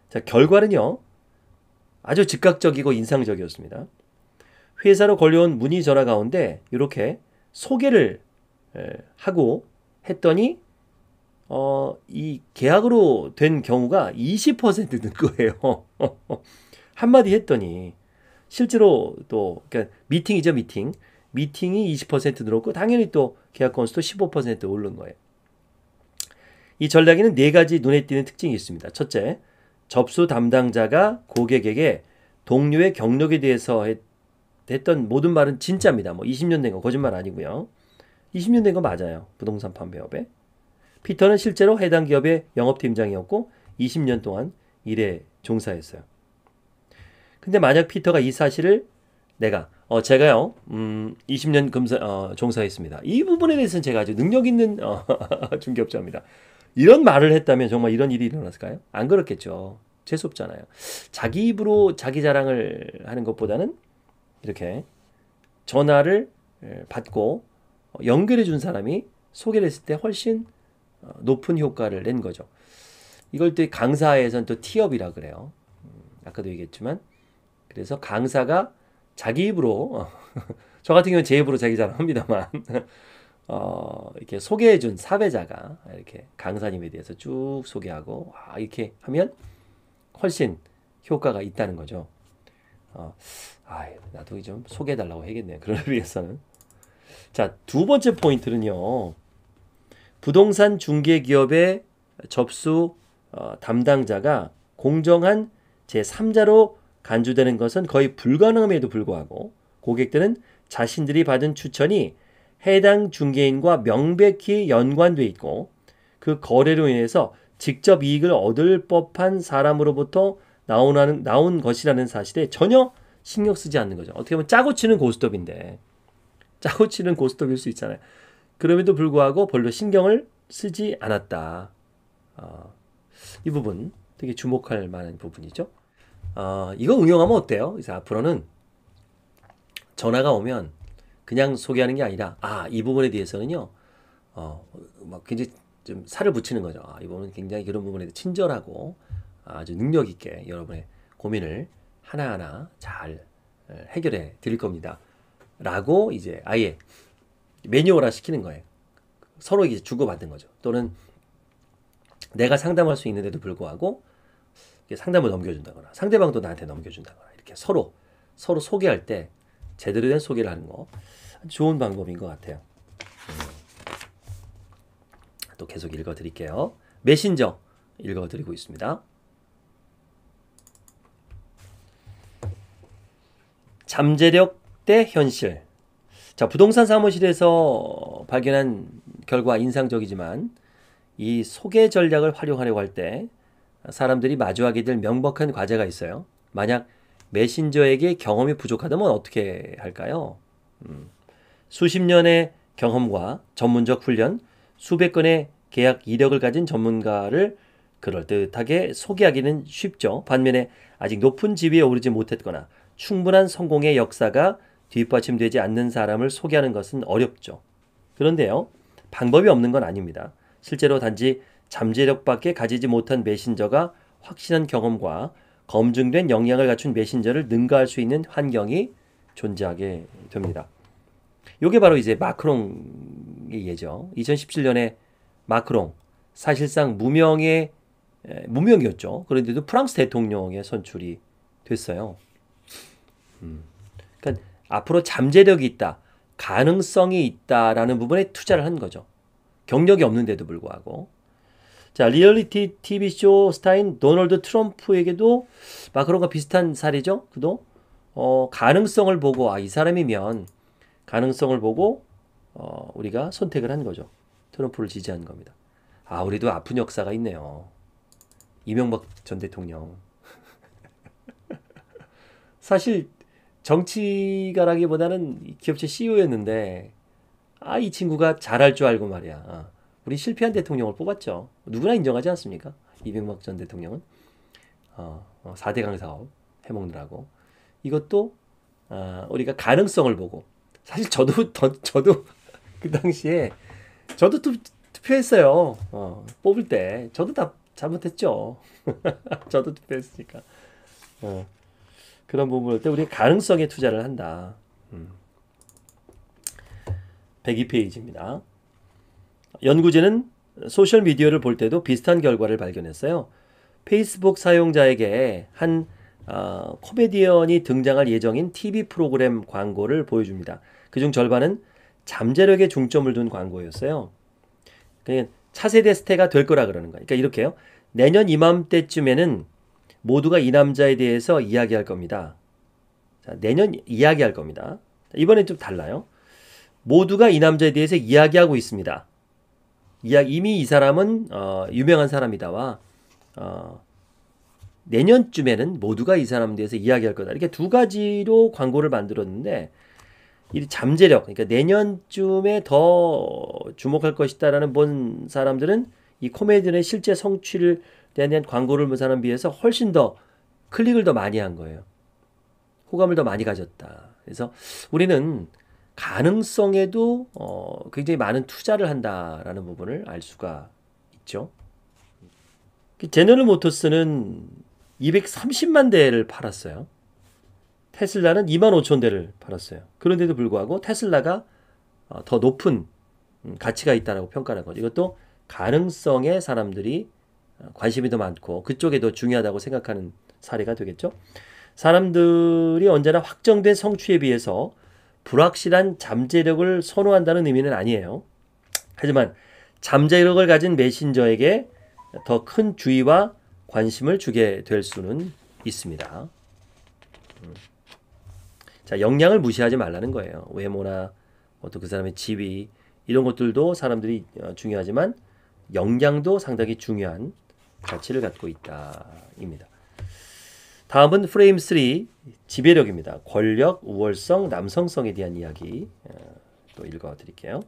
자, 결과는요. 아주 즉각적이고 인상적이었습니다. 회사로 걸려온 문의 전화 가운데 이렇게 소개를 하고 했더니 이 계약으로 된 경우가 20%는 거예요. 한마디 했더니 실제로 또 그러니까 미팅이죠, 미팅이 20% 늘었고 당연히 또 계약 건수도 15% 오른 거예요. 이 전략에는 4가지 눈에 띄는 특징이 있습니다. 첫째, 접수 담당자가 고객에게 동료의 경력에 대해서 했던 모든 말은 진짜입니다. 20년 된 거 거짓말 아니고요. 20년 된 거 맞아요. 부동산 판매업에. 피터는 실제로 해당 기업의 영업팀장이었고 20년 동안 일에 종사했어요. 근데 만약 피터가 이 사실을 제가요 20년 종사했습니다. 이 부분에 대해서는 제가 아주 능력 있는 중개업자입니다. 이런 말을 했다면 정말 이런 일이 일어났을까요? 안 그렇겠죠. 재수없잖아요. 자기 입으로 자기 자랑을 하는 것보다는 이렇게 전화를 받고 연결해 준 사람이 소개를 했을 때 훨씬 높은 효과를 낸 거죠. 이걸 또 강사에서는 또 티업이라 그래요. 아까도 얘기했지만 그래서 강사가 자기 입으로 저 같은 경우는 제 입으로 자기 자랑합니다만 이렇게 소개해준 사회자가 이렇게 강사님에 대해서 쭉 소개하고 이렇게 하면 훨씬 효과가 있다는 거죠. 나도 좀 소개해달라고 해야겠네요. 그러기 위해서는. 자, 두 번째 포인트는요. 부동산 중개기업의 접수 담당자가 공정한 제3자로 간주되는 것은 거의 불가능함에도 불구하고 고객들은 자신들이 받은 추천이 해당 중개인과 명백히 연관돼 있고 그 거래로 인해서 직접 이익을 얻을 법한 사람으로부터 나온 것이라는 사실에 전혀 신경 쓰지 않는 거죠. 어떻게 보면 짜고 치는 고스톱인데 짜고 치는 고스톱일 수 있잖아요. 그럼에도 불구하고 별로 신경을 쓰지 않았다. 이 부분 되게 주목할 만한 부분이죠. 이거 응용하면 어때요? 그래서 앞으로는 전화가 오면 그냥 소개하는 게 아니라 이 부분에 대해서는요. 막 굉장히 좀 살을 붙이는 거죠. 이 부분은 굉장히 그런 부분에 대해 친절하고 아주 능력 있게 여러분의 고민을 하나하나 잘 해결해 드릴 겁니다. 라고 이제 아예 매뉴얼화 시키는 거예요. 서로 이제 주고받는 거죠. 또는 내가 상담할 수 있는데도 불구하고 상담을 넘겨준다거나 상대방도 나한테 넘겨준다거나 이렇게 서로 소개할 때 제대로 된 소개를 하는 거 좋은 방법인 것 같아요. 또 계속 읽어드릴게요. 메신저 읽어드리고 있습니다. 잠재력 대 현실. 자, 부동산 사무실에서 발견한 결과 인상적이지만 이 소개 전략을 활용하려고 할 때 사람들이 마주하게 될 명백한 과제가 있어요. 만약 메신저에게 경험이 부족하다면 어떻게 할까요? 수십 년의 경험과 전문적 훈련, 수백 건의 계약 이력을 가진 전문가를 그럴듯하게 소개하기는 쉽죠. 반면에 아직 높은 지위에 오르지 못했거나 충분한 성공의 역사가 뒷받침되지 않는 사람을 소개하는 것은 어렵죠. 그런데요, 방법이 없는 건 아닙니다. 실제로 단지 잠재력밖에 가지지 못한 메신저가 확실한 경험과 검증된 역량을 갖춘 메신저를 능가할 수 있는 환경이 존재하게 됩니다. 이게 바로 이제 마크롱의 예죠. 2017년에 마크롱, 사실상 무명이었죠. 그런데도 프랑스 대통령에 선출이 됐어요. 그러니까 앞으로 잠재력이 있다, 가능성이 있다라는 부분에 투자를 한 거죠. 경력이 없는데도 불구하고. 자, 리얼리티 TV쇼 스타인 도널드 트럼프에게도 마크롱과 비슷한 사례죠. 그도 가능성을 보고 이 사람이면 가능성을 보고 우리가 선택을 한 거죠. 트럼프를 지지한 겁니다. 우리도 아픈 역사가 있네요. 이명박 전 대통령. 사실 정치가라기보다는 기업체 CEO였는데 이 친구가 잘할 줄 알고 말이야. 우리 실패한 대통령을 뽑았죠. 누구나 인정하지 않습니까? 이명박 전 대통령은 4대강 사업 해먹느라고. 이것도 우리가 가능성을 보고, 사실 저도 그 당시에 저도 투표했어요. 뽑을 때 저도 다 잘못했죠. 저도 투표했으니까. 그런 부분을 때 우리가 가능성에 투자를 한다. 102페이지입니다. 연구진은 소셜미디어를 볼 때도 비슷한 결과를 발견했어요. 페이스북 사용자에게 한 코미디언이 등장할 예정인 TV 프로그램 광고를 보여줍니다. 그중 절반은 잠재력에 중점을 둔 광고였어요. 그러니까 차세대 스타가 될 거라 그러는 거예요. 그러니까 이렇게요. 내년 이맘때쯤에는 모두가 이 남자에 대해서 이야기할 겁니다. 자, 내년 이야기할 겁니다. 이번엔 좀 달라요. 모두가 이 남자에 대해서 이야기하고 있습니다. 이미 이 사람은 유명한 사람이다와 내년쯤에는 모두가 이 사람에 대해서 이야기할 거다. 이렇게 두 가지로 광고를 만들었는데 이 잠재력, 그러니까 내년쯤에 더 주목할 것이다라는 본 사람들은 이 코미디언의 실제 성취를 대한 광고를 본 사람에 비해서 훨씬 더 클릭을 더 많이 한 거예요. 호감을 더 많이 가졌다. 그래서 우리는 가능성에도 굉장히 많은 투자를 한다라는 부분을 알 수가 있죠. 제너럴 모터스는 230만 대를 팔았어요. 테슬라는 2만 5천 대를 팔았어요. 그런데도 불구하고 테슬라가 더 높은 가치가 있다고 평가하는 거죠. 이것도 가능성에 사람들이 관심이 더 많고 그쪽에 더 중요하다고 생각하는 사례가 되겠죠. 사람들이 언제나 확정된 성취에 비해서 불확실한 잠재력을 선호한다는 의미는 아니에요. 하지만 잠재력을 가진 메신저에게 더 큰 주의와 관심을 주게 될 수는 있습니다. 자, 역량을 무시하지 말라는 거예요. 외모나 또 그 사람의 지위 이런 것들도 사람들이 중요하지만 역량도 상당히 중요한 가치를 갖고 있다입니다. 다음은 프레임 3 지배력입니다. 권력, 우월성, 남성성에 대한 이야기 또 읽어드릴게요.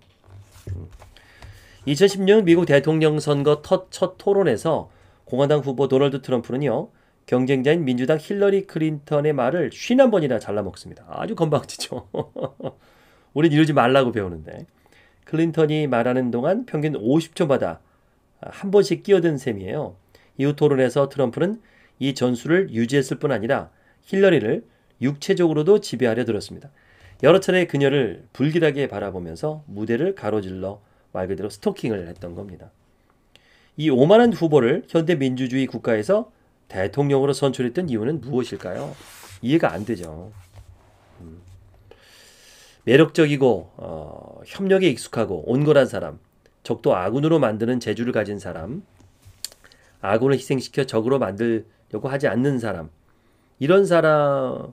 2016년 미국 대통령 선거 첫 토론에서 공화당 후보 도널드 트럼프는요. 경쟁자인 민주당 힐러리 클린턴의 말을 51번이나 잘라먹습니다. 아주 건방지죠. 우린 이러지 말라고 배우는데. 클린턴이 말하는 동안 평균 50초마다 한 번씩 끼어든 셈이에요. 이후 토론에서 트럼프는 이 전술을 유지했을 뿐 아니라 힐러리를 육체적으로도 지배하려 들었습니다. 여러 차례 그녀를 불길하게 바라보면서 무대를 가로질러 말 그대로 스토킹을 했던 겁니다. 이 오만한 후보를 현대민주주의 국가에서 대통령으로 선출했던 이유는 무엇일까요? 이해가 안 되죠. 매력적이고 협력에 익숙하고 온건한 사람, 적도 아군으로 만드는 재주를 가진 사람, 아군을 희생시켜 적으로 만들려고 하지 않는 사람, 이런 사람이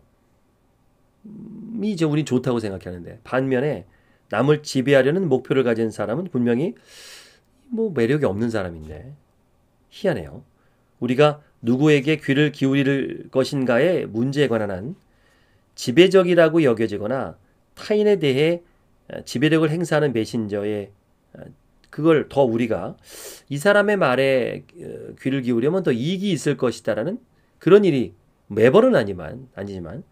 이제 우린 좋다고 생각하는데, 반면에 남을 지배하려는 목표를 가진 사람은 분명히 뭐 매력이 없는 사람인데 희한해요. 우리가 누구에게 귀를 기울일 것인가의 문제에 관한 한 지배적이라고 여겨지거나 타인에 대해 지배력을 행사하는 메신저에 그걸 더 우리가 이 사람의 말에 귀를 기울이면 더 이익이 있을 것이다라는 그런 일이 매번은 아니지만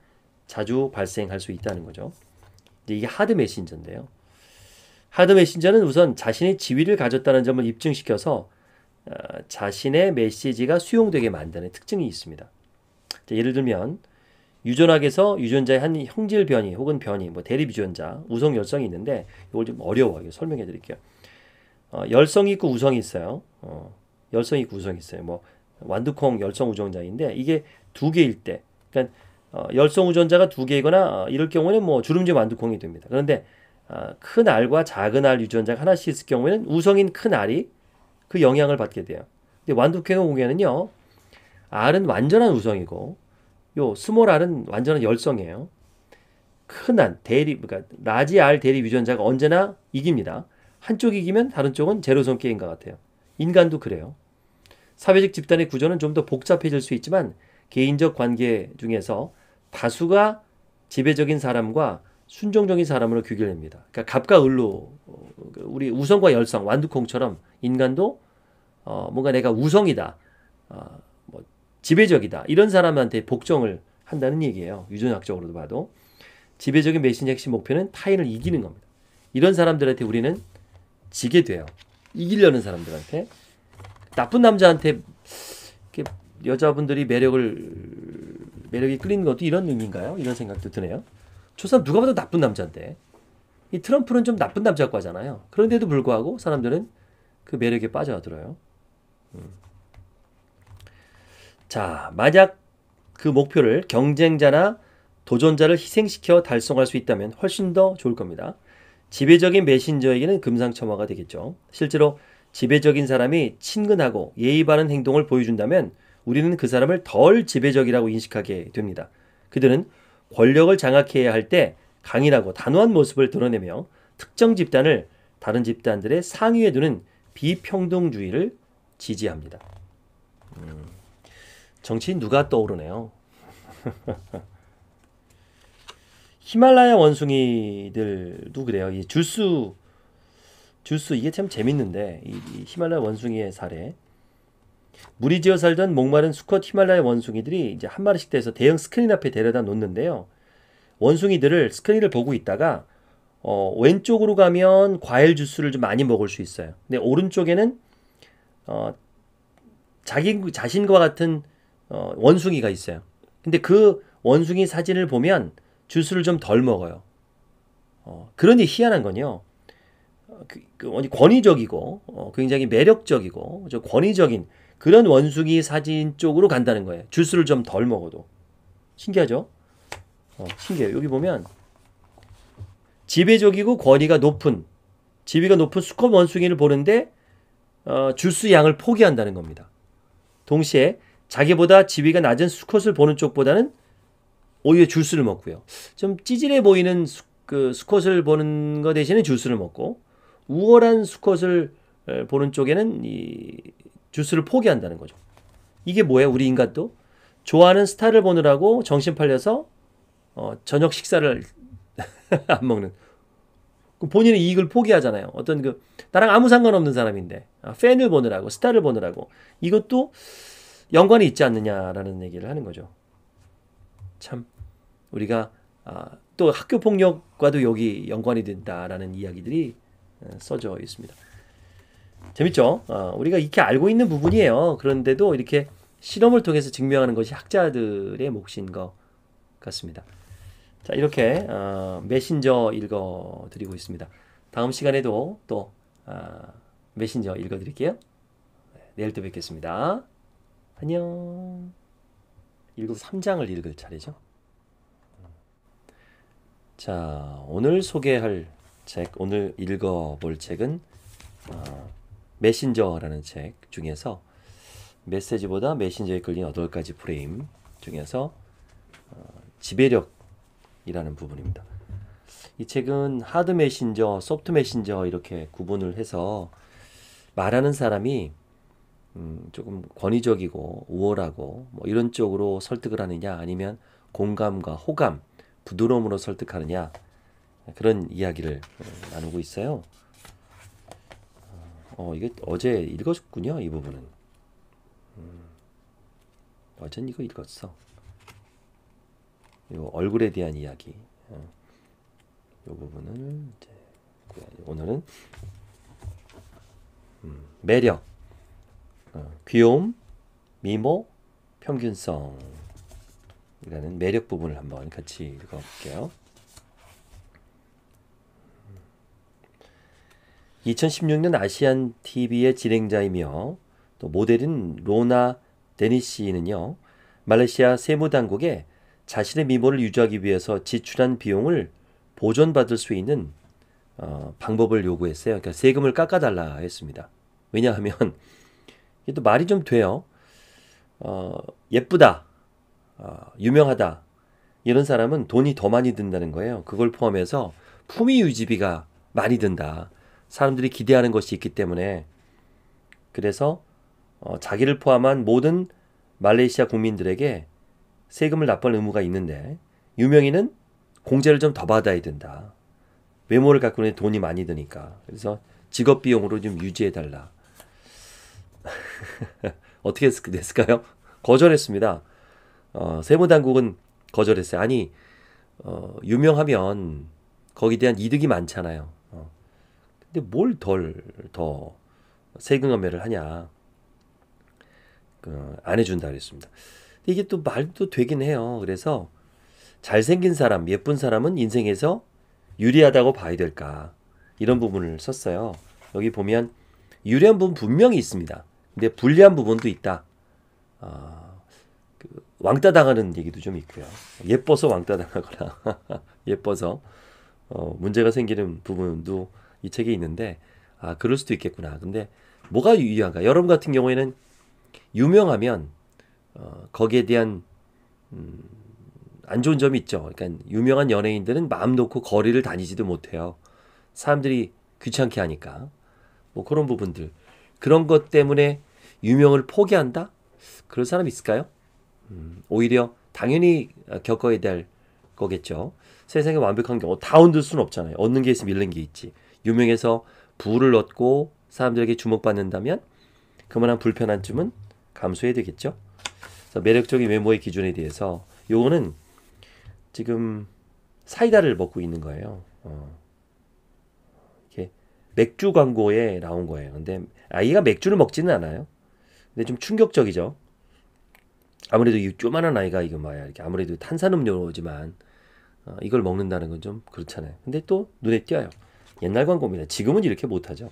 자주 발생할 수 있다는 거죠. 이게 하드 메신저인데요. 하드 메신저는 우선 자신의 지위를 가졌다는 점을 입증시켜서 자신의 메시지가 수용되게 만드는 특징이 있습니다. 자, 예를 들면 유전학에서 유전자의 한 형질 변이 혹은 변이, 뭐 대립 유전자, 우성 열성이 있는데 이걸 좀 어려워요. 설명해 드릴게요. 열성이 있고 우성이 있어요. 열성이 있고 우성이 있어요. 뭐 완두콩 열성 우정자인데 이게 두 개일 때, 그러니까 열성 우전자가 두 개이거나 이럴 경우에는 뭐 주름지 완두콩이 됩니다. 그런데 큰 알과 작은 알 유전자가 하나씩 있을 경우에는 우성인 큰 알이 그 영향을 받게 돼요. 근데 완두콩의 경우에는요, 알은 완전한 우성이고 요 스몰 알은 완전한 열성이에요. 큰 알, 대립, 그러니까 라지 알 대립 유전자가 언제나 이깁니다. 한쪽이 이기면 다른 쪽은 제로섬 게임과 같아요. 인간도 그래요. 사회적 집단의 구조는 좀 더 복잡해질 수 있지만 개인적 관계 중에서 다수가 지배적인 사람과 순종적인 사람으로 규결됩니다. 그러니까 갑과 을로 우리 우성과 열성, 완두콩처럼 인간도 뭔가 내가 우성이다, 뭐 지배적이다 이런 사람한테 복종을 한다는 얘기예요. 유전학적으로도 봐도 지배적인 메신저의 핵심 목표는 타인을 이기는 겁니다. 이런 사람들한테 우리는 지게 돼요. 이기려는 사람들한테. 나쁜 남자한테 여자분들이 매력이 끌리는 것도 이런 의미인가요? 이런 생각도 드네요. 저 사람 누가 봐도 나쁜 남자인데 이 트럼프는 좀 나쁜 남자과잖아요. 그런데도 불구하고 사람들은 그 매력에 빠져들어요. 자, 만약 그 목표를 경쟁자나 도전자를 희생시켜 달성할 수 있다면 훨씬 더 좋을 겁니다. 지배적인 메신저에게는 금상첨화가 되겠죠. 실제로 지배적인 사람이 친근하고 예의 바른 행동을 보여준다면 우리는 그 사람을 덜 지배적이라고 인식하게 됩니다. 그들은 권력을 장악해야 할 때 강인하고 단호한 모습을 드러내며 특정 집단을 다른 집단들의 상위에 두는 비평등주의를 지지합니다. 정치인 누가 떠오르네요. 히말라야 원숭이들도 그래요. 이 줄수 이게 참 재밌는데 이 히말라야 원숭이의 사례. 무리지어 살던 목마른 수컷 히말라야 원숭이들이 이제 한 마리씩 돼서 대형 스크린 앞에 데려다 놓는데요. 원숭이들을 스크린을 보고 있다가 왼쪽으로 가면 과일 주스를 좀 많이 먹을 수 있어요. 근데 오른쪽에는 자신과 같은 원숭이가 있어요. 근데 그 원숭이 사진을 보면 주스를 좀 덜 먹어요. 그러니 희한한 건요. 권위적이고 굉장히 매력적이고 권위적인 그런 원숭이 사진 쪽으로 간다는 거예요. 주스를 좀 덜 먹어도. 신기하죠? 신기해요. 여기 보면 지배적이고 지위가 높은 수컷 원숭이를 보는데 주스 양을 포기한다는 겁니다. 동시에 자기보다 지위가 낮은 수컷을 보는 쪽보다는 오히려 주스를 먹고요. 좀 찌질해 보이는 수컷을 보는 것 대신에 주스를 먹고 우월한 수컷을 보는 쪽에는 이 주스를 포기한다는 거죠. 이게 뭐예요? 우리 인간도 좋아하는 스타를 보느라고 정신 팔려서 저녁 식사를 안 먹는 그럼 본인의 이익을 포기하잖아요. 어떤 나랑 아무 상관없는 사람인데 팬을 보느라고 스타를 보느라고 이것도 연관이 있지 않느냐라는 얘기를 하는 거죠. 참 우리가 또 학교 폭력과도 여기 연관이 된다라는 이야기들이 써져 있습니다. 재밌죠? 우리가 이렇게 알고 있는 부분이에요. 그런데도 이렇게 실험을 통해서 증명하는 것이 학자들의 몫인 것 같습니다. 자, 이렇게 메신저 읽어드리고 있습니다. 다음 시간에도 또 메신저 읽어드릴게요. 내일 또 뵙겠습니다. 안녕. 3장을 읽을 차례죠. 자, 오늘 소개할 책, 오늘 읽어볼 책은 메신저라는 책 중에서 메시지보다 메신저에 끌린 8가지 프레임 중에서 지배력이라는 부분입니다. 이 책은 하드 메신저, 소프트 메신저 이렇게 구분을 해서 말하는 사람이 조금 권위적이고 우월하고 뭐 이런 쪽으로 설득을 하느냐 아니면 공감과 호감, 부드러움으로 설득하느냐 그런 이야기를 나누고 있어요. 이게 어제 읽었군요. 이 부분은. 어젠 이거 읽었어. 이 얼굴에 대한 이야기. 이 부분을 이제 오늘은 매력, 귀여움, 미모, 평균성 이라는 매력 부분을 한번 같이 읽어볼게요. 2016년 아시안 TV의 진행자이며 또 모델인 로나 데니시는요, 말레이시아 세무당국에 자신의 미모를 유지하기 위해서 지출한 비용을 보전받을 수 있는 방법을 요구했어요. 그러니까 세금을 깎아달라 했습니다. 왜냐하면 이게 또 말이 좀 돼요. 예쁘다, 유명하다 이런 사람은 돈이 더 많이 든다는 거예요. 그걸 포함해서 품위 유지비가 많이 든다. 사람들이 기대하는 것이 있기 때문에 그래서 자기를 포함한 모든 말레이시아 국민들에게 세금을 납부할 의무가 있는데 유명인은 공제를 좀 더 받아야 된다. 외모를 갖고 있는 돈이 많이 드니까. 그래서 직업 비용으로 좀 유지해달라. 어떻게 됐을까요? 거절했습니다. 세무당국은 거절했어요. 아니 유명하면 거기에 대한 이득이 많잖아요. 근데 뭘 더 세금 감면을 하냐. 안 해준다 그랬습니다. 근데 이게 또 말도 되긴 해요. 그래서 잘생긴 사람, 예쁜 사람은 인생에서 유리하다고 봐야 될까. 이런 부분을 썼어요. 여기 보면 유리한 부분 분명히 있습니다. 근데 불리한 부분도 있다. 왕따 당하는 얘기도 좀 있고요. 예뻐서 왕따 당하거나 예뻐서 문제가 생기는 부분도 이 책에 있는데 그럴 수도 있겠구나. 근데 뭐가 유리한가? 여러분 같은 경우에는 유명하면 거기에 대한 안 좋은 점이 있죠. 그러니까 유명한 연예인들은 마음 놓고 거리를 다니지도 못해요. 사람들이 귀찮게 하니까. 뭐 그런 부분들. 그런 것 때문에 유명을 포기한다? 그럴 사람 있을까요? 오히려 당연히 겪어야 될 거겠죠. 세상에 완벽한 경우 다 얻을 수는 없잖아요. 얻는 게 있으면 잃는 게 있지. 유명해서 부를 얻고 사람들에게 주목받는다면 그만한 불편한 점은 감수해야 되겠죠. 그래서 매력적인 외모의 기준에 대해서 요거는 지금 사이다를 먹고 있는 거예요. 이게 맥주 광고에 나온 거예요. 근데 아이가 맥주를 먹지는 않아요. 근데 좀 충격적이죠. 아무래도 이 조만한 아이가 이거 뭐야 이렇게 아무래도 탄산음료지만 이걸 먹는다는 건 좀 그렇잖아요. 근데 또 눈에 띄어요. 옛날 광고입니다. 지금은 이렇게 못하죠.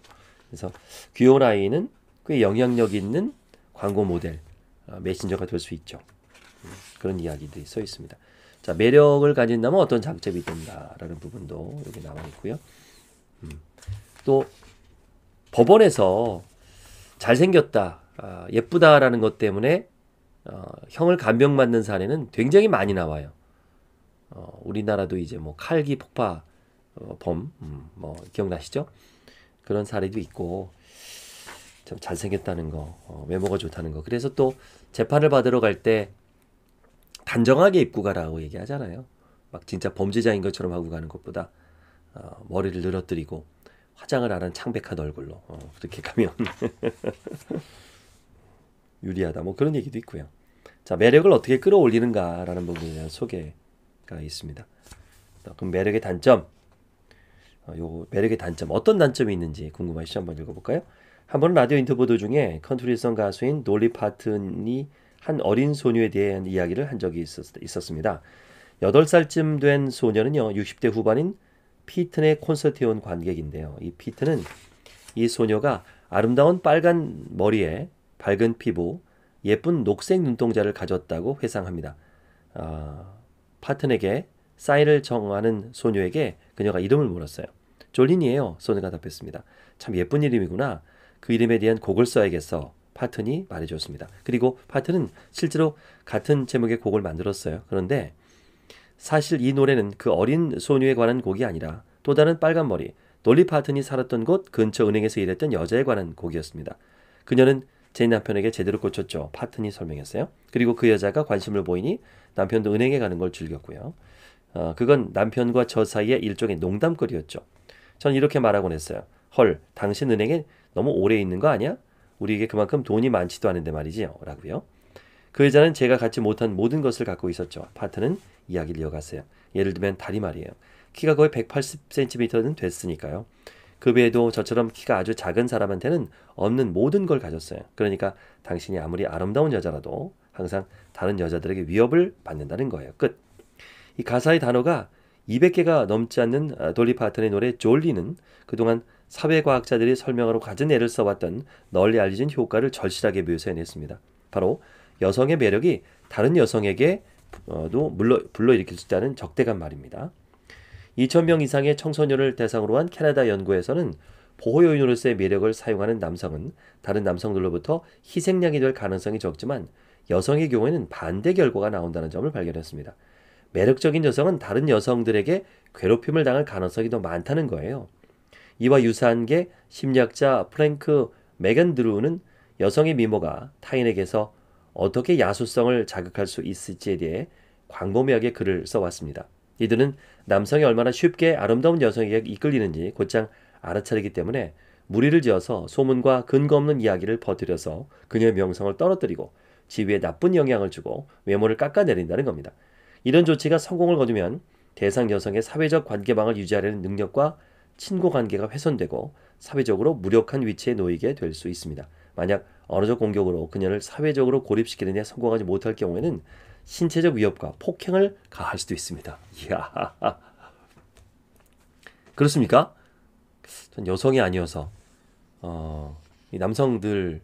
그래서 귀여운 아이는 꽤 영향력 있는 광고 모델 메신저가 될 수 있죠. 그런 이야기들이 써 있습니다. 자, 매력을 가진다면 어떤 장점이 된다라는 부분도 여기 나와 있고요. 또 법원에서 잘생겼다, 예쁘다라는 것 때문에 형을 감형받는 사례는 굉장히 많이 나와요. 우리나라도 이제 뭐 칼기 폭파 범, 뭐 기억나시죠? 그런 사례도 있고 좀 잘생겼다는 거, 외모가 좋다는 거. 그래서 또 재판을 받으러 갈 때 단정하게 입고 가라고 얘기하잖아요. 막 진짜 범죄자인 것처럼 하고 가는 것보다 머리를 늘어뜨리고 화장을 안 한 창백한 얼굴로 그렇게 가면 유리하다. 뭐 그런 얘기도 있고요. 자, 매력을 어떻게 끌어올리는가라는 부분에 대한 소개가 있습니다. 그럼 매력의 단점, 요 매력의 단점 어떤 단점이 있는지 궁금하시죠? 한번 읽어볼까요? 한 번은 라디오 인터뷰 도중에 컨트리성 가수인 돌리 파튼이 한 어린 소녀에 대한 이야기를 한 적이 있었습니다. 8살쯤 된 소녀는요, 60대 후반인 피튼의 콘서트에 온 관객인데요. 이 피튼은 이 소녀가 아름다운 빨간 머리에 밝은 피부, 예쁜 녹색 눈동자를 가졌다고 회상합니다. 파튼에게 사인을 정하는 소녀에게 그녀가 이름을 물었어요. 졸린이에요. 소녀가 답했습니다. 참 예쁜 이름이구나. 그 이름에 대한 곡을 써야겠어. 파튼이 말해줬습니다. 그리고 파튼은 실제로 같은 제목의 곡을 만들었어요. 그런데 사실 이 노래는 그 어린 소녀에 관한 곡이 아니라 또 다른 빨간 머리, 돌리 파튼이 살았던 곳 근처 은행에서 일했던 여자에 관한 곡이었습니다. 그녀는 제 남편에게 제대로 꽂혔죠. 파튼이 설명했어요. 그리고 그 여자가 관심을 보이니 남편도 은행에 가는 걸 즐겼고요. 그건 남편과 저 사이의 일종의 농담거리였죠. 전 이렇게 말하곤 했어요. 헐, 당신 은행에 너무 오래 있는 거 아니야? 우리에게 그만큼 돈이 많지도 않은데 말이지요. 라고요. 그 여자는 제가 갖지 못한 모든 것을 갖고 있었죠. 파트는 이야기를 이어갔어요. 예를 들면 다리 말이에요. 키가 거의 180cm는 됐으니까요. 그 외에도 저처럼 키가 아주 작은 사람한테는 없는 모든 걸 가졌어요. 그러니까 당신이 아무리 아름다운 여자라도 항상 다른 여자들에게 위협을 받는다는 거예요. 끝. 이 가사의 단어가 200개가 넘지 않는 돌리 파튼의 노래 졸리는 그동안 사회과학자들이 설명하러 가진 애를 써왔던 널리 알려진 효과를 절실하게 묘사해냈습니다. 바로 여성의 매력이 다른 여성에게도 불러일으킬 수 있다는 적대감 말입니다. 2,000명 이상의 청소년을 대상으로 한 캐나다 연구에서는 보호 요인으로서의 매력을 사용하는 남성은 다른 남성들로부터 희생양이 될 가능성이 적지만 여성의 경우에는 반대 결과가 나온다는 점을 발견했습니다. 매력적인 여성은 다른 여성들에게 괴롭힘을 당할 가능성이 더 많다는 거예요. 이와 유사한 게 심리학자 프랭크 메간드루는 여성의 미모가 타인에게서 어떻게 야수성을 자극할 수 있을지에 대해 광범위하게 글을 써왔습니다. 이들은 남성이 얼마나 쉽게 아름다운 여성에게 이끌리는지 곧장 알아차리기 때문에 무리를 지어서 소문과 근거 없는 이야기를 퍼뜨려서 그녀의 명성을 떨어뜨리고 지위에 나쁜 영향을 주고 외모를 깎아내린다는 겁니다. 이런 조치가 성공을 거두면 대상 여성의 사회적 관계망을 유지하려는 능력과 친구 관계가 훼손되고 사회적으로 무력한 위치에 놓이게 될 수 있습니다. 만약 언어적 공격으로 그녀를 사회적으로 고립시키는 데 성공하지 못할 경우에는 신체적 위협과 폭행을 가할 수도 있습니다. 이야. 그렇습니까? 전 여성이 아니어서 이 남성들은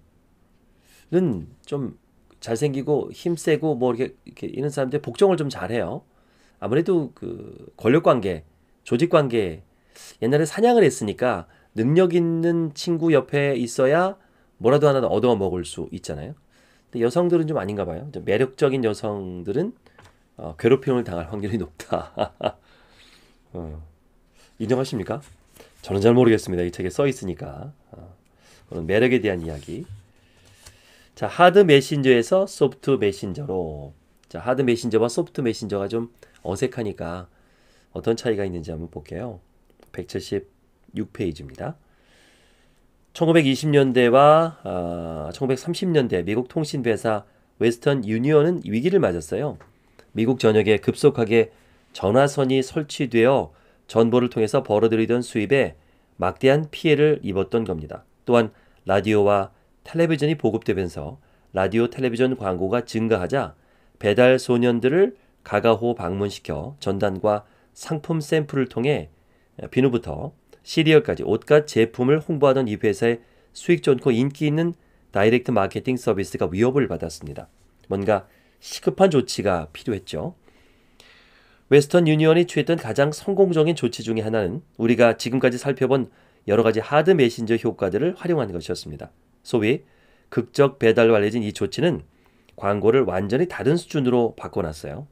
좀 잘생기고 힘세고 뭐 이렇게 이런 사람들 복종을 좀 잘해요. 아무래도 그 권력관계, 조직관계 옛날에 사냥을 했으니까 능력 있는 친구 옆에 있어야 뭐라도 하나 얻어 먹을 수 있잖아요. 근데 여성들은 좀 아닌가 봐요. 좀 매력적인 여성들은 괴롭힘을 당할 확률이 높다. 인정하십니까? 저는 잘 모르겠습니다. 이 책에 써 있으니까. 오늘 매력에 대한 이야기. 자, 하드 메신저에서 소프트 메신저로. 자, 하드 메신저와 소프트 메신저가 좀 어색하니까 어떤 차이가 있는지 한번 볼게요. 176페이지입니다. 1920년대와 1930년대 미국 통신회사 웨스턴 유니언은 위기를 맞았어요. 미국 전역에 급속하게 전화선이 설치되어 전보를 통해서 벌어들이던 수입에 막대한 피해를 입었던 겁니다. 또한 라디오와 텔레비전이 보급되면서 라디오 텔레비전 광고가 증가하자 배달 소년들을 가가호 방문시켜 전단과 상품 샘플을 통해 비누부터 시리얼까지 옷과 제품을 홍보하던 이 회사의 수익 좋고 인기 있는 다이렉트 마케팅 서비스가 위협을 받았습니다. 뭔가 시급한 조치가 필요했죠. 웨스턴 유니언이 취했던 가장 성공적인 조치 중에 하나는 우리가 지금까지 살펴본 여러 가지 하드 메신저 효과들을 활용한 것이었습니다. 소위 극적 배달로 알려진 이 조치는 광고를 완전히 다른 수준으로 바꿔놨어요.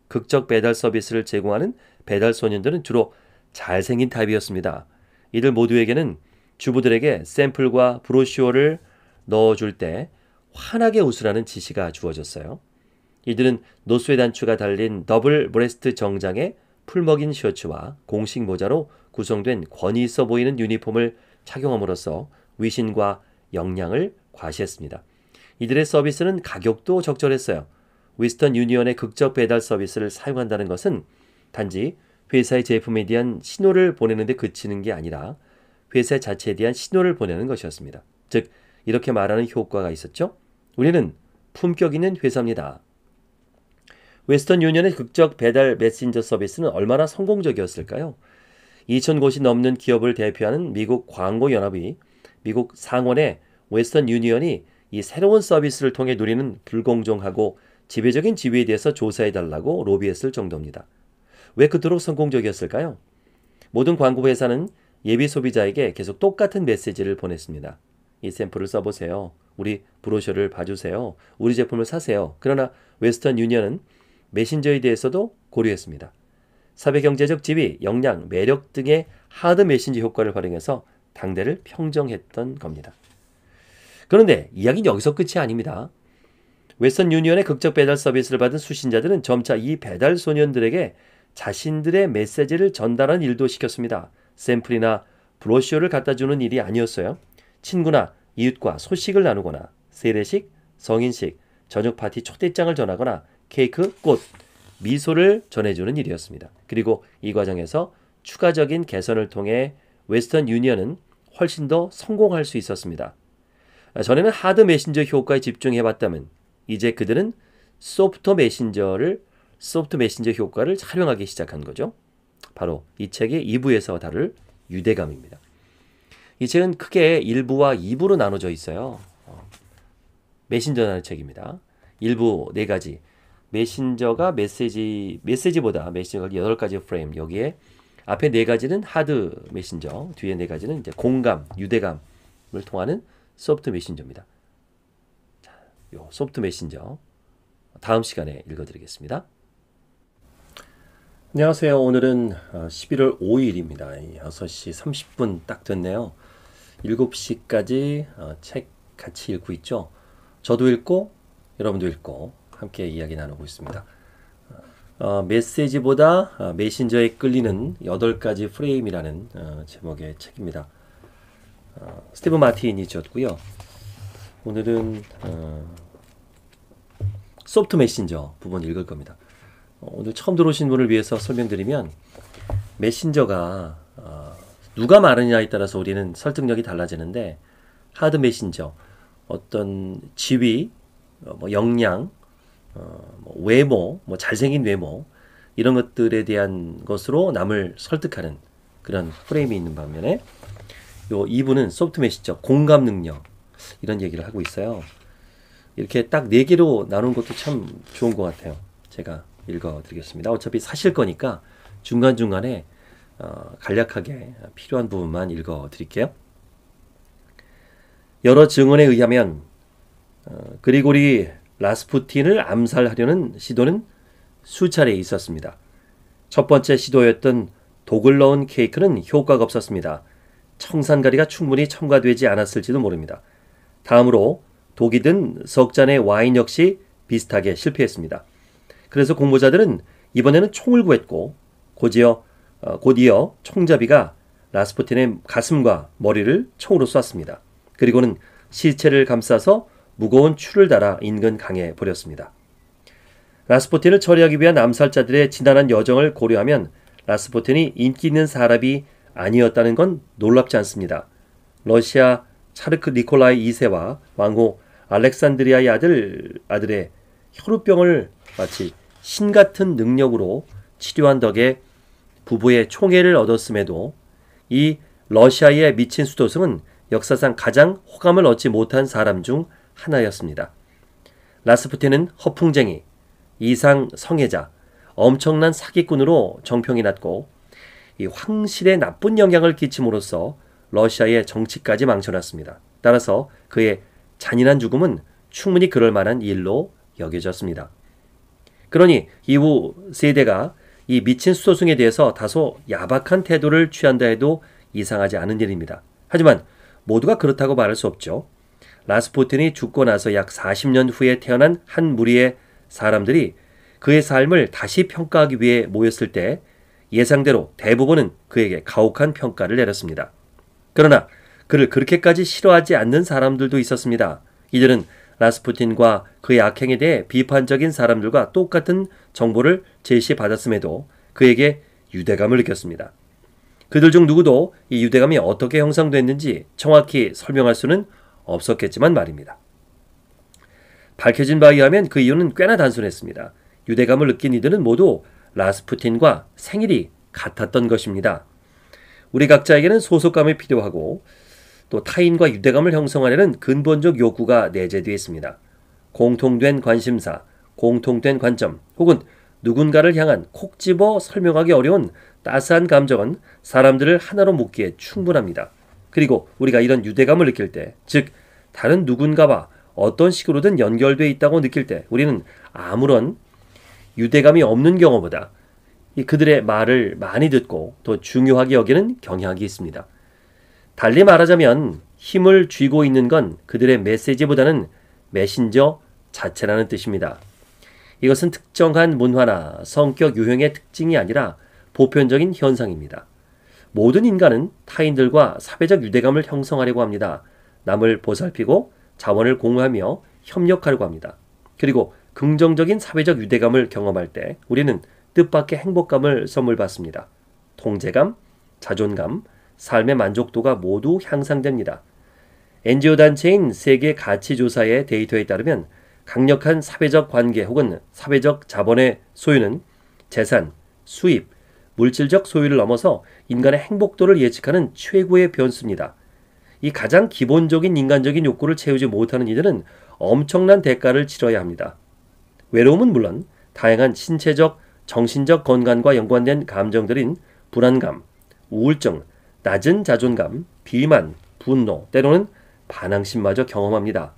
극적 배달 서비스를 제공하는 배달 소년들은 주로 잘생긴 타입이었습니다. 이들 모두에게는 주부들에게 샘플과 브로슈어를 넣어줄 때 환하게 웃으라는 지시가 주어졌어요. 이들은 노스웨 단추가 달린 더블 브레스트 정장에 풀먹인 셔츠와 공식 모자로 구성된 권위 있어 보이는 유니폼을 착용함으로써 위신과 역량을 과시했습니다. 이들의 서비스는 가격도 적절했어요. 웨스턴 유니언의 극적 배달 서비스를 사용한다는 것은 단지 회사의 제품에 대한 신호를 보내는 데 그치는 게 아니라 회사 자체에 대한 신호를 보내는 것이었습니다. 즉 이렇게 말하는 효과가 있었죠. 우리는 품격 있는 회사입니다. 웨스턴 유니언의 극적 배달 메신저 서비스는 얼마나 성공적이었을까요? 2,000곳이 넘는 기업을 대표하는 미국 광고연합이 미국 상원의 웨스턴 유니언이 이 새로운 서비스를 통해 누리는 불공정하고 지배적인 지위에 대해서 조사해달라고 로비했을 정도입니다. 왜 그토록 성공적이었을까요? 모든 광고 회사는 예비 소비자에게 계속 똑같은 메시지를 보냈습니다. 이 샘플을 써보세요. 우리 브로셔를 봐주세요. 우리 제품을 사세요. 그러나 웨스턴 유니언은 메신저에 대해서도 고려했습니다. 사회경제적 지위, 역량, 매력 등의 하드 메신저 효과를 활용해서 당대를 평정했던 겁니다. 그런데 이야기는 여기서 끝이 아닙니다. 웨스턴 유니언의 극적 배달 서비스를 받은 수신자들은 점차 이 배달 소년들에게 자신들의 메시지를 전달하는 일도 시켰습니다. 샘플이나 브로셔를 갖다 주는 일이 아니었어요. 친구나 이웃과 소식을 나누거나 세례식, 성인식, 저녁 파티 초대장을 전하거나 케이크, 꽃, 미소를 전해주는 일이었습니다. 그리고 이 과정에서 추가적인 개선을 통해 웨스턴 유니언은 훨씬 더 성공할 수 있었습니다. 전에는 하드 메신저 효과에 집중해봤다면 이제 그들은 소프트 메신저 효과를 활용하기 시작한 거죠. 바로 이 책의 2부에서 다룰 유대감입니다. 이 책은 크게 1부와 2부로 나눠져 있어요. 메신저라는 책입니다. 1부 4가지. 메신저가 메시지보다 메신저가 8가지 프레임. 여기에 앞에 4가지는 하드 메신저, 뒤에 4가지는 이제 공감, 유대감을 통하는 소프트 메신저입니다. 자, 요 소프트 메신저 다음 시간에 읽어드리겠습니다. 안녕하세요. 오늘은 11월 5일입니다. 6시 30분 딱 됐네요. 7시까지 책 같이 읽고 있죠. 저도 읽고 여러분도 읽고 함께 이야기 나누고 있습니다. 메시지보다 메신저에 끌리는 8가지 프레임이라는 제목의 책입니다. 스티브 마틴이 지었고요. 오늘은 소프트 메신저 부분 읽을 겁니다. 오늘 처음 들어오신 분을 위해서 설명드리면 메신저가 누가 말하느냐에 따라서 우리는 설득력이 달라지는데 하드 메신저, 어떤 지위, 역량, 외모, 잘생긴 외모 이런 것들에 대한 것으로 남을 설득하는 그런 프레임이 있는 반면에 요 2부는 소프트 메신저, 공감 능력 이런 얘기를 하고 있어요. 이렇게 딱 4개로 나눈 것도 참 좋은 것 같아요. 제가 읽어드리겠습니다. 어차피 사실 거니까 중간중간에 간략하게 필요한 부분만 읽어드릴게요. 여러 증언에 의하면 그리고리 라스푸틴을 암살하려는 시도는 수차례 있었습니다. 첫 번째 시도였던 독을 넣은 케이크는 효과가 없었습니다. 청산가리가 충분히 첨가되지 않았을지도 모릅니다. 다음으로 독이 든 석 잔의 와인 역시 비슷하게 실패했습니다. 그래서 공모자들은 이번에는 총을 구했고 곧이어 총잡이가 라스푸틴의 가슴과 머리를 총으로 쐈습니다. 그리고는 시체를 감싸서 무거운 추를 달아 인근 강에 버렸습니다. 라스푸틴을 처리하기 위한 암살자들의 지난한 여정을 고려하면 라스푸틴이 인기 있는 사람이 아니었다는 건 놀랍지 않습니다. 러시아 차르크 니콜라이 2세와 왕후 알렉산드리아의 아들의 혈우병을 마치 신같은 능력으로 치료한 덕에 부부의 총애를 얻었음에도 이 러시아의 미친 수도승은 역사상 가장 호감을 얻지 못한 사람 중 하나였습니다. 라스푸틴은 허풍쟁이, 이상 성애자, 엄청난 사기꾼으로 정평이 났고 이 황실에 나쁜 영향을 끼침으로써 러시아의 정치까지 망쳐놨습니다. 따라서 그의 잔인한 죽음은 충분히 그럴 만한 일로 여겨졌습니다. 그러니 이후 세대가 이 미친 수도승에 대해서 다소 야박한 태도를 취한다 해도 이상하지 않은 일입니다. 하지만 모두가 그렇다고 말할 수 없죠. 라스푸틴이 죽고 나서 약 40년 후에 태어난 한 무리의 사람들이 그의 삶을 다시 평가하기 위해 모였을 때 예상대로 대부분은 그에게 가혹한 평가를 내렸습니다. 그러나 그를 그렇게까지 싫어하지 않는 사람들도 있었습니다. 이들은 라스푸틴과 그의 악행에 대해 비판적인 사람들과 똑같은 정보를 제시받았음에도 그에게 유대감을 느꼈습니다. 그들 중 누구도 이 유대감이 어떻게 형성됐는지 정확히 설명할 수는 없었겠지만 말입니다. 밝혀진 바에 의하면 그 이유는 꽤나 단순했습니다. 유대감을 느낀 이들은 모두 라스푸틴과 생일이 같았던 것입니다. 우리 각자에게는 소속감이 필요하고 또 타인과 유대감을 형성하려는 근본적 욕구가 내재되어 있습니다. 공통된 관심사, 공통된 관점 혹은 누군가를 향한 콕 집어 설명하기 어려운 따스한 감정은 사람들을 하나로 묶기에 충분합니다. 그리고 우리가 이런 유대감을 느낄 때, 즉 다른 누군가와 어떤 식으로든 연결되어 있다고 느낄 때 우리는 아무런 유대감이 없는 경우보다 그들의 말을 많이 듣고 더 중요하게 여기는 경향이 있습니다. 달리 말하자면 힘을 쥐고 있는 건 그들의 메시지보다는 메신저 자체라는 뜻입니다. 이것은 특정한 문화나 성격 유형의 특징이 아니라 보편적인 현상입니다. 모든 인간은 타인들과 사회적 유대감을 형성하려고 합니다. 남을 보살피고 자원을 공유하며 협력하려고 합니다. 그리고 긍정적인 사회적 유대감을 경험할 때 우리는 뜻밖의 행복감을 선물 받습니다. 통제감, 자존감, 삶의 만족도가 모두 향상됩니다. NGO 단체인 세계 가치조사의 데이터에 따르면 강력한 사회적 관계 혹은 사회적 자본의 소유는 재산, 수입, 물질적 소유를 넘어서 인간의 행복도를 예측하는 최고의 변수입니다. 이 가장 기본적인 인간적인 욕구를 채우지 못하는 이들은 엄청난 대가를 치러야 합니다. 외로움은 물론 다양한 신체적, 정신적 건강과 연관된 감정들인 불안감, 우울증, 낮은 자존감, 비만, 분노, 때로는 반항심마저 경험합니다.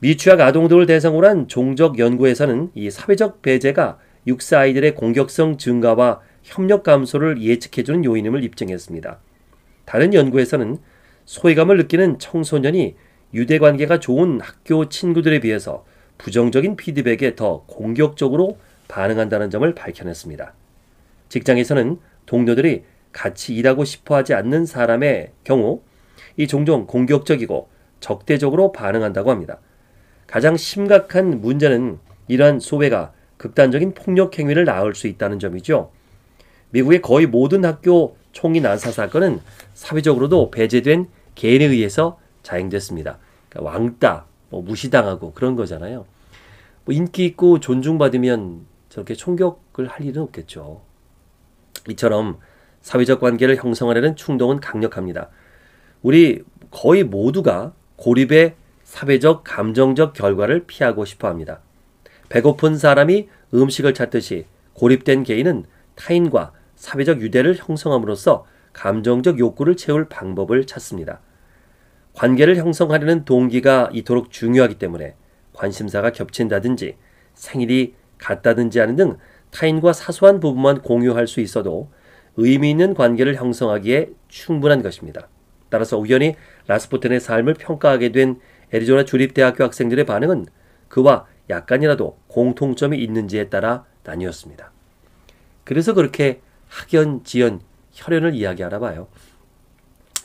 미취학 아동들을 대상으로 한 종적 연구에서는 이 사회적 배제가 6세 아이들의 공격성 증가와 협력 감소를 예측해주는 요인임을 입증했습니다. 다른 연구에서는 소외감을 느끼는 청소년이 유대관계가 좋은 학교 친구들에 비해서 부정적인 피드백에 더 공격적으로 반응한다는 점을 밝혀냈습니다. 직장에서는 동료들이 같이 일하고 싶어 하지 않는 사람의 경우 이 종종 공격적이고 적대적으로 반응한다고 합니다. 가장 심각한 문제는 이러한 소외가 극단적인 폭력 행위를 낳을 수 있다는 점이죠. 미국의 거의 모든 학교 총기 난사 사건은 사회적으로도 배제된 개인에 의해서 자행됐습니다. 그러니까 왕따, 무시당하고 그런 거잖아요. 인기 있고 존중받으면 저렇게 총격을 할 일은 없겠죠. 이처럼 사회적 관계를 형성하려는 충동은 강력합니다. 우리 거의 모두가 고립의 사회적 감정적 결과를 피하고 싶어 합니다. 배고픈 사람이 음식을 찾듯이 고립된 개인은 타인과 사회적 유대를 형성함으로써 감정적 욕구를 채울 방법을 찾습니다. 관계를 형성하려는 동기가 이토록 중요하기 때문에 관심사가 겹친다든지 생일이 같다든지 하는 등 타인과 사소한 부분만 공유할 수 있어도 의미 있는 관계를 형성하기에 충분한 것입니다. 따라서 우연히 라스푸틴의 삶을 평가하게 된 애리조나 주립대학교 학생들의 반응은 그와 약간이라도 공통점이 있는지에 따라 나뉘었습니다. 그래서 그렇게 학연, 지연, 혈연을 이야기하나 봐요.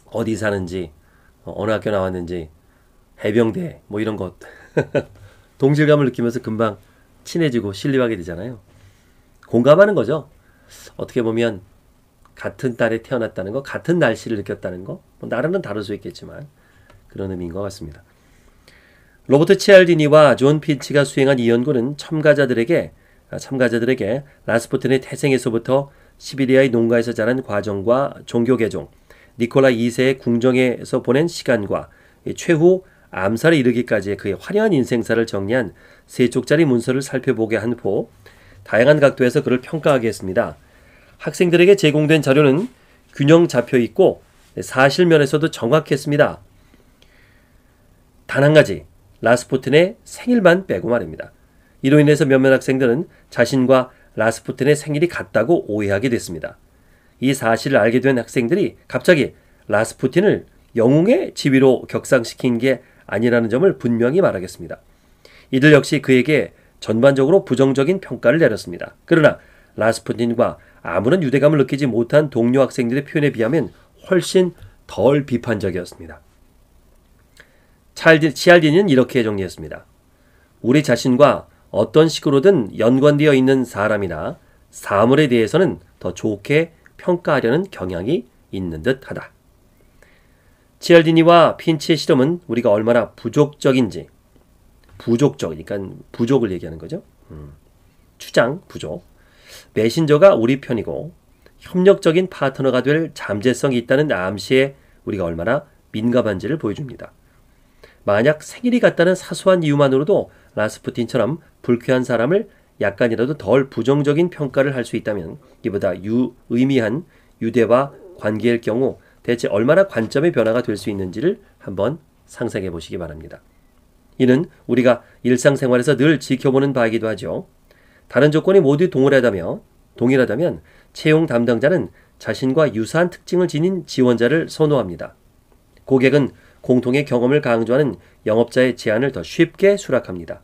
어디 사는지, 어느 학교 나왔는지, 해병대 이런 것 동질감을 느끼면서 금방 친해지고 신뢰하게 되잖아요. 공감하는 거죠. 어떻게 보면 같은 달에 태어났다는 거, 같은 날씨를 느꼈다는 거, 나라는 다를 수 있겠지만 그런 의미인 것 같습니다. 로버트 치알디니와 존 피치가 수행한 이 연구는 참가자들에게 라스푸틴의 태생에서부터 시베리아의 농가에서 자란 과정과 종교 개종, 니콜라 2세의 궁정에서 보낸 시간과 최후 암살에 이르기까지의 그의 화려한 인생사를 정리한 3쪽짜리 문서를 살펴보게 한 후 다양한 각도에서 그를 평가하게 했습니다. 학생들에게 제공된 자료는 균형 잡혀 있고 사실면에서도 정확했습니다. 단 한 가지, 라스푸틴의 생일만 빼고 말입니다. 이로 인해서 몇몇 학생들은 자신과 라스푸틴의 생일이 같다고 오해하게 됐습니다. 이 사실을 알게 된 학생들이 갑자기 라스푸틴을 영웅의 지위로 격상시킨 게 아니라는 점을 분명히 말하겠습니다. 이들 역시 그에게 전반적으로 부정적인 평가를 내렸습니다. 그러나 라스푸틴과 아무런 유대감을 느끼지 못한 동료 학생들의 표현에 비하면 훨씬 덜 비판적이었습니다. 치알디니는 이렇게 정리했습니다. 우리 자신과 어떤 식으로든 연관되어 있는 사람이나 사물에 대해서는 더 좋게 평가하려는 경향이 있는 듯하다. 치알디니와 핀치의 실험은 우리가 얼마나 부족적인지, 그러니까 부족을 얘기하는 거죠. 추장, 부족. 메신저가 우리 편이고 협력적인 파트너가 될 잠재성이 있다는 암시에 우리가 얼마나 민감한지를 보여줍니다. 만약 생일이 같다는 사소한 이유만으로도 라스푸틴처럼 불쾌한 사람을 약간이라도 덜 부정적인 평가를 할 수 있다면 이보다 유의미한 유대와 관계일 경우 대체 얼마나 관점의 변화가 될 수 있는지를 한번 상상해 보시기 바랍니다. 이는 우리가 일상생활에서 늘 지켜보는 바이기도 하죠. 다른 조건이 모두 동일하다면 채용 담당자는 자신과 유사한 특징을 지닌 지원자를 선호합니다. 고객은 공통의 경험을 강조하는 영업자의 제안을 더 쉽게 수락합니다.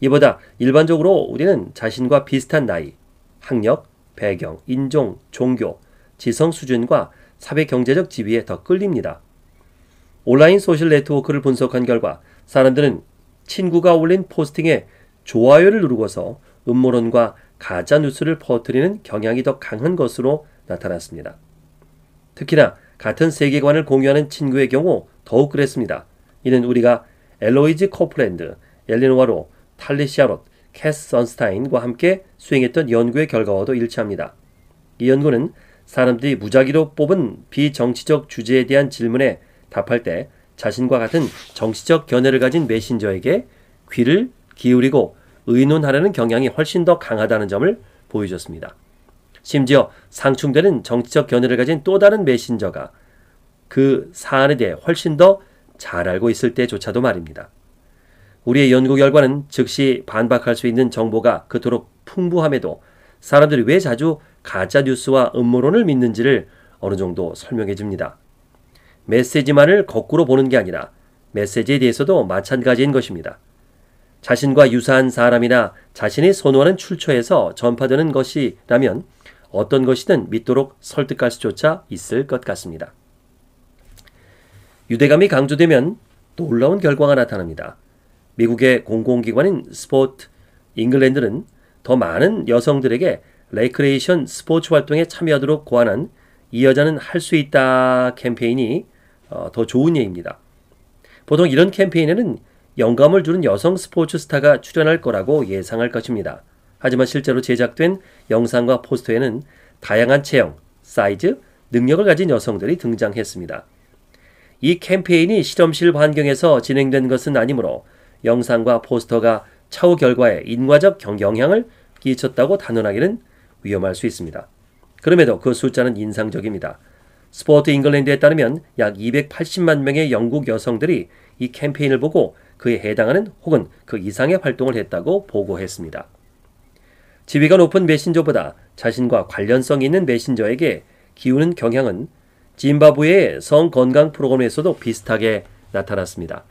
이보다 일반적으로 우리는 자신과 비슷한 나이, 학력, 배경, 인종, 종교, 지성 수준과 사회 경제적 지위에 더 끌립니다. 온라인 소셜 네트워크를 분석한 결과 사람들은 친구가 올린 포스팅에 좋아요를 누르고서 음모론과 가짜 뉴스를 퍼뜨리는 경향이 더 강한 것으로 나타났습니다. 특히나 같은 세계관을 공유하는 친구의 경우 더욱 그랬습니다. 이는 우리가 엘로이즈 코플랜드, 엘리노아 로, 탈리시아 롯, 캐스 선스타인과 함께 수행했던 연구의 결과와도 일치합니다. 이 연구는 사람들이 무작위로 뽑은 비정치적 주제에 대한 질문에 답할 때 자신과 같은 정치적 견해를 가진 메신저에게 귀를 기울이고 의논하려는 경향이 훨씬 더 강하다는 점을 보여줬습니다. 심지어 상충되는 정치적 견해를 가진 또 다른 메신저가 그 사안에 대해 훨씬 더 잘 알고 있을 때조차도 말입니다. 우리의 연구 결과는 즉시 반박할 수 있는 정보가 그토록 풍부함에도 사람들이 왜 자주 가짜 뉴스와 음모론을 믿는지를 어느 정도 설명해 줍니다. 메시지만을 거꾸로 보는 게 아니라 메시지에 대해서도 마찬가지인 것입니다. 자신과 유사한 사람이나 자신이 선호하는 출처에서 전파되는 것이라면 어떤 것이든 믿도록 설득할 수조차 있을 것 같습니다. 유대감이 강조되면 놀라운 결과가 나타납니다. 미국의 공공기관인 스포트 잉글랜드는 더 많은 여성들에게 레크레이션 스포츠 활동에 참여하도록 고안한 이 여자는 할 수 있다 캠페인이 더 좋은 예입니다. 보통 이런 캠페인에는 영감을 주는 여성 스포츠 스타가 출연할 거라고 예상할 것입니다. 하지만 실제로 제작된 영상과 포스터에는 다양한 체형, 사이즈, 능력을 가진 여성들이 등장했습니다. 이 캠페인이 실험실 환경에서 진행된 것은 아니므로 영상과 포스터가 차후 결과에 인과적 영향을 끼쳤다고 단언하기는 위험할 수 있습니다. 그럼에도 그 숫자는 인상적입니다. 스포트 잉글랜드에 따르면 약 280만 명의 영국 여성들이 이 캠페인을 보고 그에 해당하는 혹은 그 이상의 활동을 했다고 보고했습니다. 지위가 높은 메신저보다 자신과 관련성 있는 메신저에게 기우는 경향은 짐바브웨의 성건강 프로그램에서도 비슷하게 나타났습니다.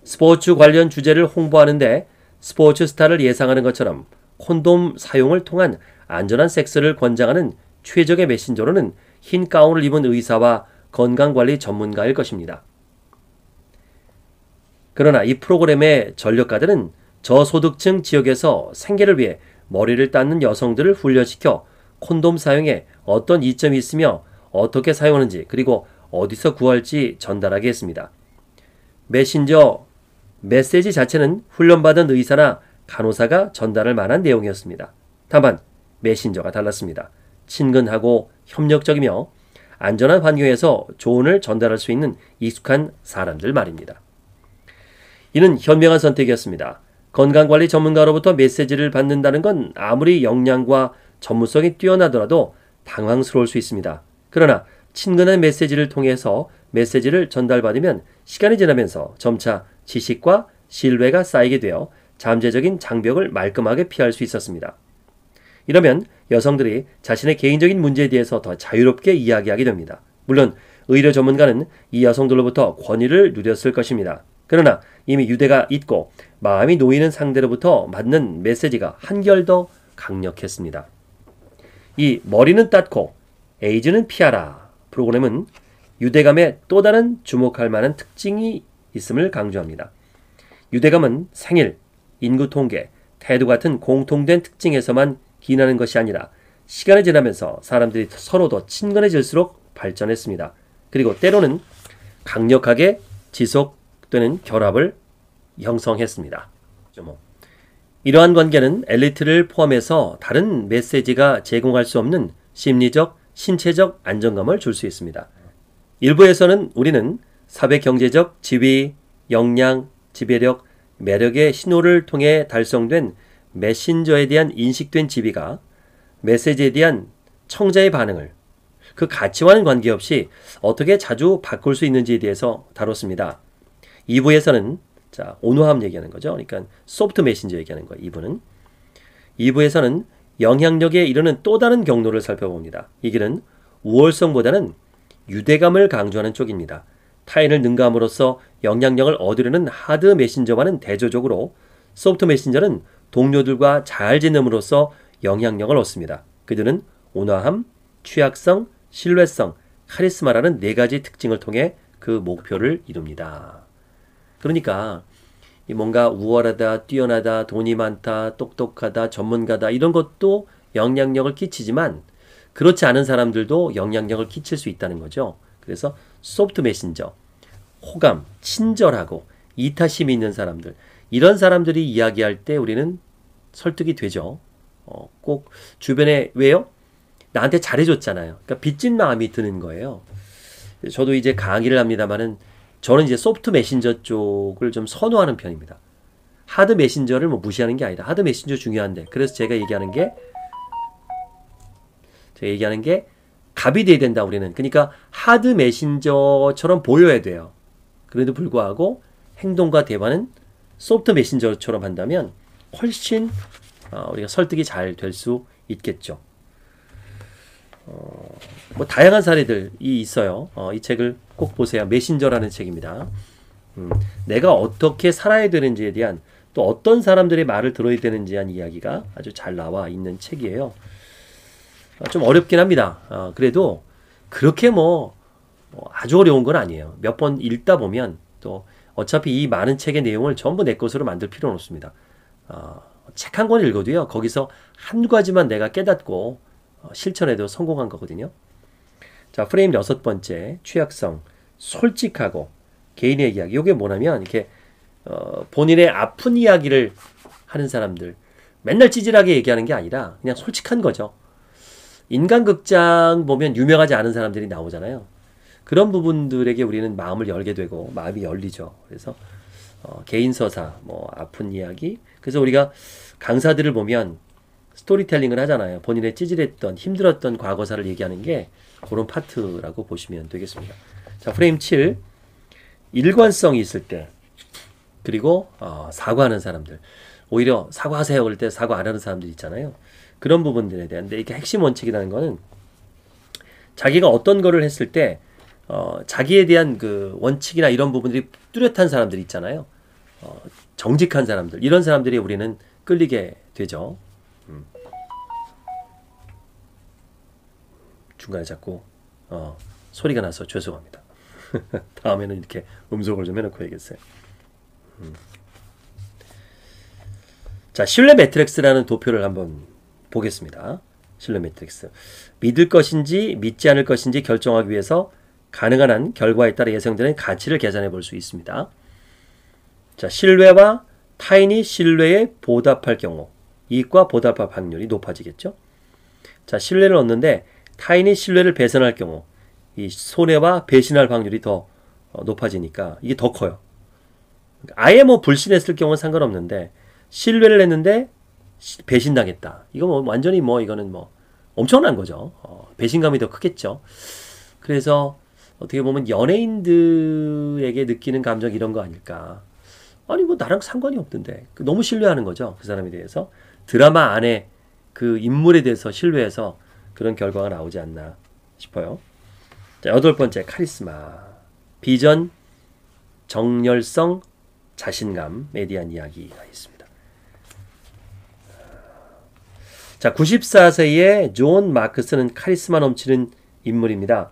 스포츠 관련 주제를 홍보하는데 스포츠 스타를 예상하는 것처럼 콘돔 사용을 통한 안전한 섹스를 권장하는 최적의 메신저로는 흰 가운을 입은 의사와 건강관리 전문가일 것입니다. 그러나 이 프로그램의 전력가들은 저소득층 지역에서 생계를 위해 머리를 닦는 여성들을 훈련시켜 콘돔 사용에 어떤 이점이 있으며 어떻게 사용하는지 그리고 어디서 구할지 전달하게 했습니다. 메시지 자체는 훈련받은 의사나 간호사가 전달할 만한 내용이었습니다. 다만 메신저가 달랐습니다. 친근하고 협력적이며 안전한 환경에서 조언을 전달할 수 있는 익숙한 사람들 말입니다. 이는 현명한 선택이었습니다. 건강관리 전문가로부터 메시지를 받는다는 건 아무리 역량과 전문성이 뛰어나더라도 당황스러울 수 있습니다. 그러나 친근한 메시지를 통해서 메시지를 전달받으면 시간이 지나면서 점차 지식과 신뢰가 쌓이게 되어 잠재적인 장벽을 말끔하게 피할 수 있었습니다. 이러면 여성들이 자신의 개인적인 문제에 대해서 더 자유롭게 이야기하게 됩니다. 물론 의료 전문가는 이 여성들로부터 권위를 누렸을 것입니다. 그러나 이미 유대가 있고 마음이 놓이는 상대로부터 받는 메시지가 한결 더 강력했습니다. 이 머리는 땄고 에이즈는 피하라 프로그램은 유대감의 또 다른 주목할 만한 특징이 있음을 강조합니다. 유대감은 생일, 인구 통계, 태도 같은 공통된 특징에서만 기인하는 것이 아니라 시간이 지나면서 사람들이 서로 더 친근해질수록 발전했습니다. 그리고 때로는 강력하게 지속되는 결합을 형성했습니다. 이러한 관계는 엘리트를 포함해서 다른 메시지가 제공할 수 없는 심리적, 신체적 안정감을 줄 수 있습니다. 일부에서는 우리는 사회 경제적 지위, 역량, 지배력, 매력의 신호를 통해 달성된 메신저에 대한 인식된 지위가 메시지에 대한 청자의 반응을 그 가치와는 관계없이 어떻게 자주 바꿀 수 있는지에 대해서 다뤘습니다. 2부에서는 온화함 얘기하는 거죠. 그러니까 소프트 메신저 얘기하는 거예요. 2부에서는 영향력에 이르는 또 다른 경로를 살펴봅니다. 이 길은 우월성보다는 유대감을 강조하는 쪽입니다. 타인을 능가함으로써 영향력을 얻으려는 하드 메신저와는 대조적으로 소프트 메신저는 동료들과 잘 지냄으로써 영향력을 얻습니다. 그들은 온화함, 취약성, 신뢰성, 카리스마라는 4가지 특징을 통해 그 목표를 이룹니다. 그러니까 뭔가 우월하다, 뛰어나다, 돈이 많다, 똑똑하다, 전문가다 이런 것도 영향력을 끼치지만 그렇지 않은 사람들도 영향력을 끼칠 수 있다는 거죠. 그래서 소프트 메신저, 호감, 친절하고 이타심이 있는 사람들 이런 사람들이 이야기할 때 우리는 설득이 되죠. 꼭 주변에 왜요? 나한테 잘해줬잖아요. 그러니까 빚진 마음이 드는 거예요. 저도 이제 강의를 합니다만은 저는 이제 소프트 메신저 쪽을 좀 선호하는 편입니다. 하드 메신저를 뭐 무시하는 게 아니다. 하드 메신저 중요한데. 그래서 제가 얘기하는 게 갑이 돼야 된다 우리는. 그러니까 하드 메신저처럼 보여야 돼요. 그래도 불구하고 행동과 대화는 소프트 메신저처럼 한다면 훨씬 우리가 설득이 잘 될 수 있겠죠. 뭐 다양한 사례들이 있어요. 이 책을 꼭 보세요. 메신저라는 책입니다. 내가 어떻게 살아야 되는지에 대한 또 어떤 사람들의 말을 들어야 되는지에 대한 이야기가 아주 잘 나와 있는 책이에요. 좀 어렵긴 합니다. 그래도 그렇게 아주 어려운 건 아니에요. 몇 번 읽다 보면 또 어차피 이 많은 책의 내용을 전부 내 것으로 만들 필요는 없습니다. 책 한 권 읽어도요. 거기서 한 가지만 내가 깨닫고 실천해도 성공한 거거든요. 자, 프레임 6번째, 취약성, 솔직하고 개인의 이야기. 이게 뭐냐면 이렇게 본인의 아픈 이야기를 하는 사람들, 맨날 찌질하게 얘기하는 게 아니라 그냥 솔직한 거죠. 인간극장 보면 유명하지 않은 사람들이 나오잖아요. 그런 부분들에게 우리는 마음을 열게 되고 마음이 열리죠. 그래서 개인 서사, 아픈 이야기. 그래서 우리가 강사들을 보면 스토리텔링을 하잖아요. 본인의 찌질했던, 힘들었던 과거사를 얘기하는 게 그런 파트라고 보시면 되겠습니다. 자, 프레임 7. 일관성이 있을 때, 그리고 사과하는 사람들. 오히려 사과하세요 그럴 때 사과 안 하는 사람들 있잖아요. 그런 부분들에 대한. 근데 이게 핵심 원칙이라는 거는 자기가 어떤 거를 했을 때 자기에 대한 그 원칙이나 이런 부분들이 뚜렷한 사람들 있잖아요. 정직한 사람들. 이런 사람들이 우리는 끌리게 되죠. 중간에 자꾸 소리가 나서 죄송합니다. 다음에는 이렇게 음성을 좀 해놓고 얘기했어요. 자, 신뢰 매트릭스라는 도표를 한번 보겠습니다. 신뢰 매트릭스. 믿을 것인지 믿지 않을 것인지 결정하기 위해서 가능한 한 결과에 따라 예상되는 가치를 계산해 볼 수 있습니다. 자, 신뢰와 타인이 신뢰에 보답할 경우 이익과 보답할 확률이 높아지겠죠. 자, 신뢰를 얻는데 타인이 신뢰를 배신할 경우 이 손해와 배신할 확률이 더 높아지니까 이게 더 커요. 아예 불신했을 경우는 상관없는데 신뢰를 했는데 배신당했다. 이거 완전히 이거는 엄청난 거죠. 배신감이 더 크겠죠. 그래서 어떻게 보면 연예인들에게 느끼는 감정 이런 거 아닐까. 아니 나랑 상관이 없던데. 너무 신뢰하는 거죠. 그 사람에 대해서. 드라마 안에 그 인물에 대해서 신뢰해서 그런 결과가 나오지 않나 싶어요. 자, 8번째, 카리스마. 비전, 정열성, 자신감에 대한 이야기가 있습니다. 자, 94세의 존 마크스는 카리스마 넘치는 인물입니다.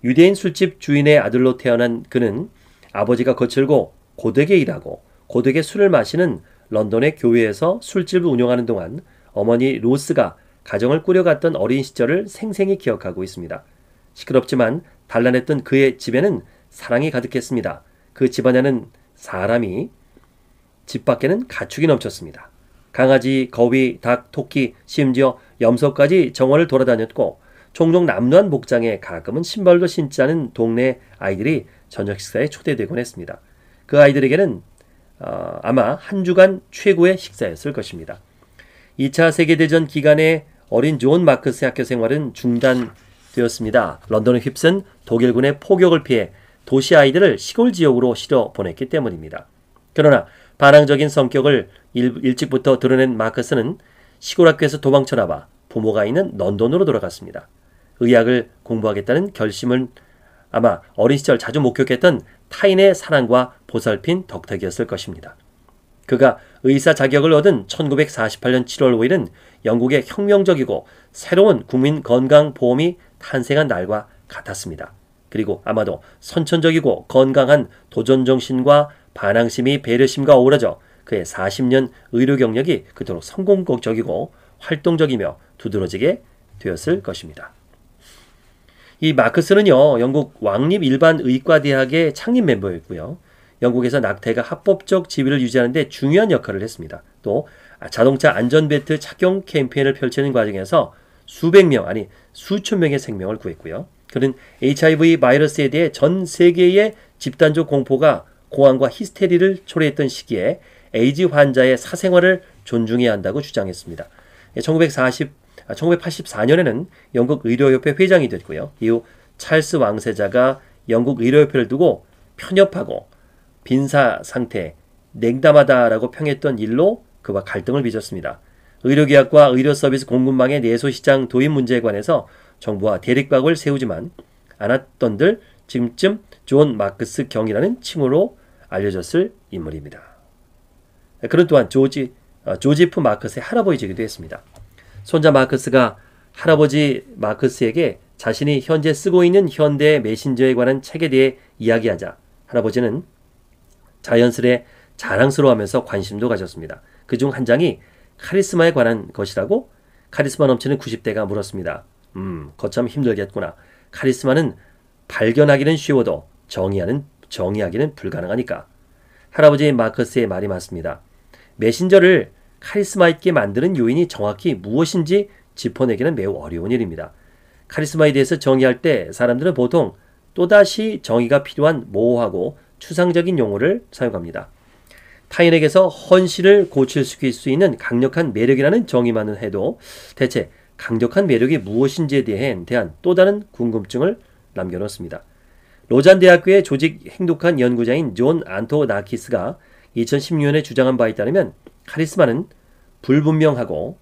유대인 술집 주인의 아들로 태어난 그는 아버지가 거칠고 고되게 일하고 고되게 술을 마시는 런던의 교회에서 술집을 운영하는 동안 어머니 로스가 가정을 꾸려갔던 어린 시절을 생생히 기억하고 있습니다. 시끄럽지만 단란했던 그의 집에는 사랑이 가득했습니다. 그 집안에는 사람이, 집 밖에는 가축이 넘쳤습니다. 강아지, 거위, 닭, 토끼, 심지어 염소까지 정원을 돌아다녔고 종종 남루한 목장에 가끔은 신발도 신지 않은 동네 아이들이 저녁 식사에 초대되곤 했습니다. 그 아이들에게는 아마 한 주간 최고의 식사였을 것입니다. 2차 세계대전 기간에 어린 존 마크스의 학교 생활은 중단되었습니다. 런던을 휩쓴 독일군의 포격을 피해 도시 아이들을 시골 지역으로 실어 보냈기 때문입니다. 그러나 반항적인 성격을 일찍부터 드러낸 마크스는 시골 학교에서 도망쳐 나와 부모가 있는 런던으로 돌아갔습니다. 의학을 공부하겠다는 결심은 아마 어린 시절 자주 목격했던 타인의 사랑과 보살핀 덕택이었을 것입니다. 그가 의사 자격을 얻은 1948년 7월 5일은 영국의 혁명적이고 새로운 국민 건강보험이 탄생한 날과 같았습니다. 그리고 아마도 선천적이고 건강한 도전정신과 반항심이 배려심과 어우러져 그의 40년 의료 경력이 그토록 성공적이고 활동적이며 두드러지게 되었을 것입니다. 이 마크스는요, 영국 왕립일반의과대학의 창립 멤버였고요. 영국에서 낙태가 합법적 지위를 유지하는 데 중요한 역할을 했습니다. 또 자동차 안전벨트 착용 캠페인을 펼치는 과정에서 수백 명, 아니 수천 명의 생명을 구했고요. 그는 HIV 바이러스에 대해 전 세계의 집단적 공포가 공황과 히스테리를 초래했던 시기에 에이즈 환자의 사생활을 존중해야 한다고 주장했습니다. 1984년에는 영국 의료협회 회장이 됐고요. 이후 찰스 왕세자가 영국 의료협회를 두고 편협하고 빈사 상태, 냉담하다라고 평했던 일로 그와 갈등을 빚었습니다. 의료계약과 의료서비스 공급망의 내소시장 도입 문제에 관해서 정부와 대립각을 세우지만 않았던들 지금쯤 존 마크스 경이라는 칭호로 알려졌을 인물입니다. 그는 또한 조지프 마크스의 할아버지이기도 했습니다. 손자 마크스가 할아버지 마크스에게 자신이 현재 쓰고 있는 현대 메신저에 관한 책에 대해 이야기하자 할아버지는 자연스레 자랑스러워하면서 관심도 가졌습니다. 그중 한 장이 카리스마에 관한 것이라고 카리스마 넘치는 90대가 물었습니다. 거참 힘들겠구나. 카리스마는 발견하기는 쉬워도 정의하기는 불가능하니까. 할아버지 마크스의 말이 맞습니다. 메신저를 카리스마 있게 만드는 요인이 정확히 무엇인지 짚어내기는 매우 어려운 일입니다. 카리스마에 대해서 정의할 때 사람들은 보통 또다시 정의가 필요한 모호하고 추상적인 용어를 사용합니다. 타인에게서 헌신을 고칠시킬 수 있는 강력한 매력이라는 정의만은 해도 대체 강력한 매력이 무엇인지에 대한 또 다른 궁금증을 남겨놓습니다. 로잔 대학교의 조직 행동학 연구자인 존 안토나키스가 2016년에 주장한 바에 따르면 카리스마는 불분명하고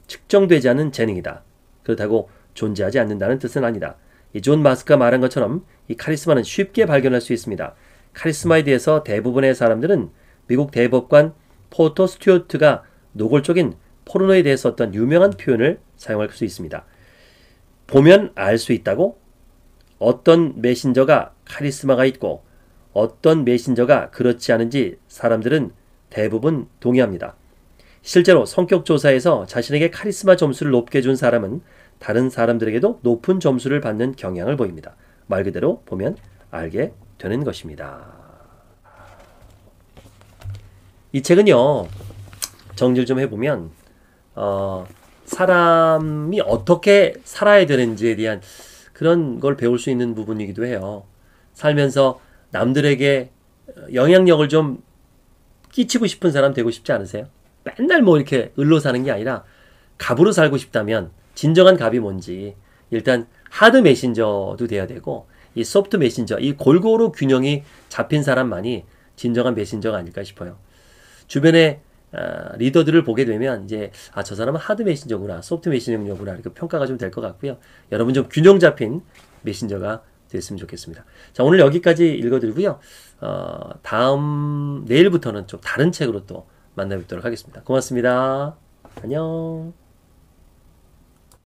측정되지 않는 재능이다. 그렇다고 존재하지 않는다는 뜻은 아니다. 존 마스크가 말한 것처럼 이 카리스마는 쉽게 발견할 수 있습니다. 카리스마에 대해서 대부분의 사람들은 미국 대법관 포터 스튜어트가 노골적인 포르노에 대해서 어떤 유명한 표현을 사용할 수 있습니다. 보면 알 수 있다고? 어떤 메신저가 카리스마가 있고 어떤 메신저가 그렇지 않은지 사람들은 대부분 동의합니다. 실제로 성격 조사에서 자신에게 카리스마 점수를 높게 준 사람은 다른 사람들에게도 높은 점수를 받는 경향을 보입니다. 말 그대로 보면 알게 되는 것입니다. 이 책은요, 정리를 좀 해보면 사람이 어떻게 살아야 되는지에 대한 그런 걸 배울 수 있는 부분이기도 해요. 살면서 남들에게 영향력을 좀 끼치고 싶은 사람 되고 싶지 않으세요? 맨날 뭐 이렇게 을로 사는 게 아니라 갑으로 살고 싶다면 진정한 갑이 뭔지 일단 하드 메신저도 돼야 되고 이 소프트 메신저, 이 골고루 균형이 잡힌 사람만이 진정한 메신저가 아닐까 싶어요. 주변에 리더들을 보게 되면 이제 저 사람은 하드 메신저구나, 소프트 메신저구나 이렇게 평가가 좀 될 것 같고요. 여러분 좀 균형 잡힌 메신저가 됐으면 좋겠습니다. 자, 오늘 여기까지 읽어드리고요. 내일부터는 좀 다른 책으로 또 만나뵙도록 하겠습니다. 고맙습니다. 안녕.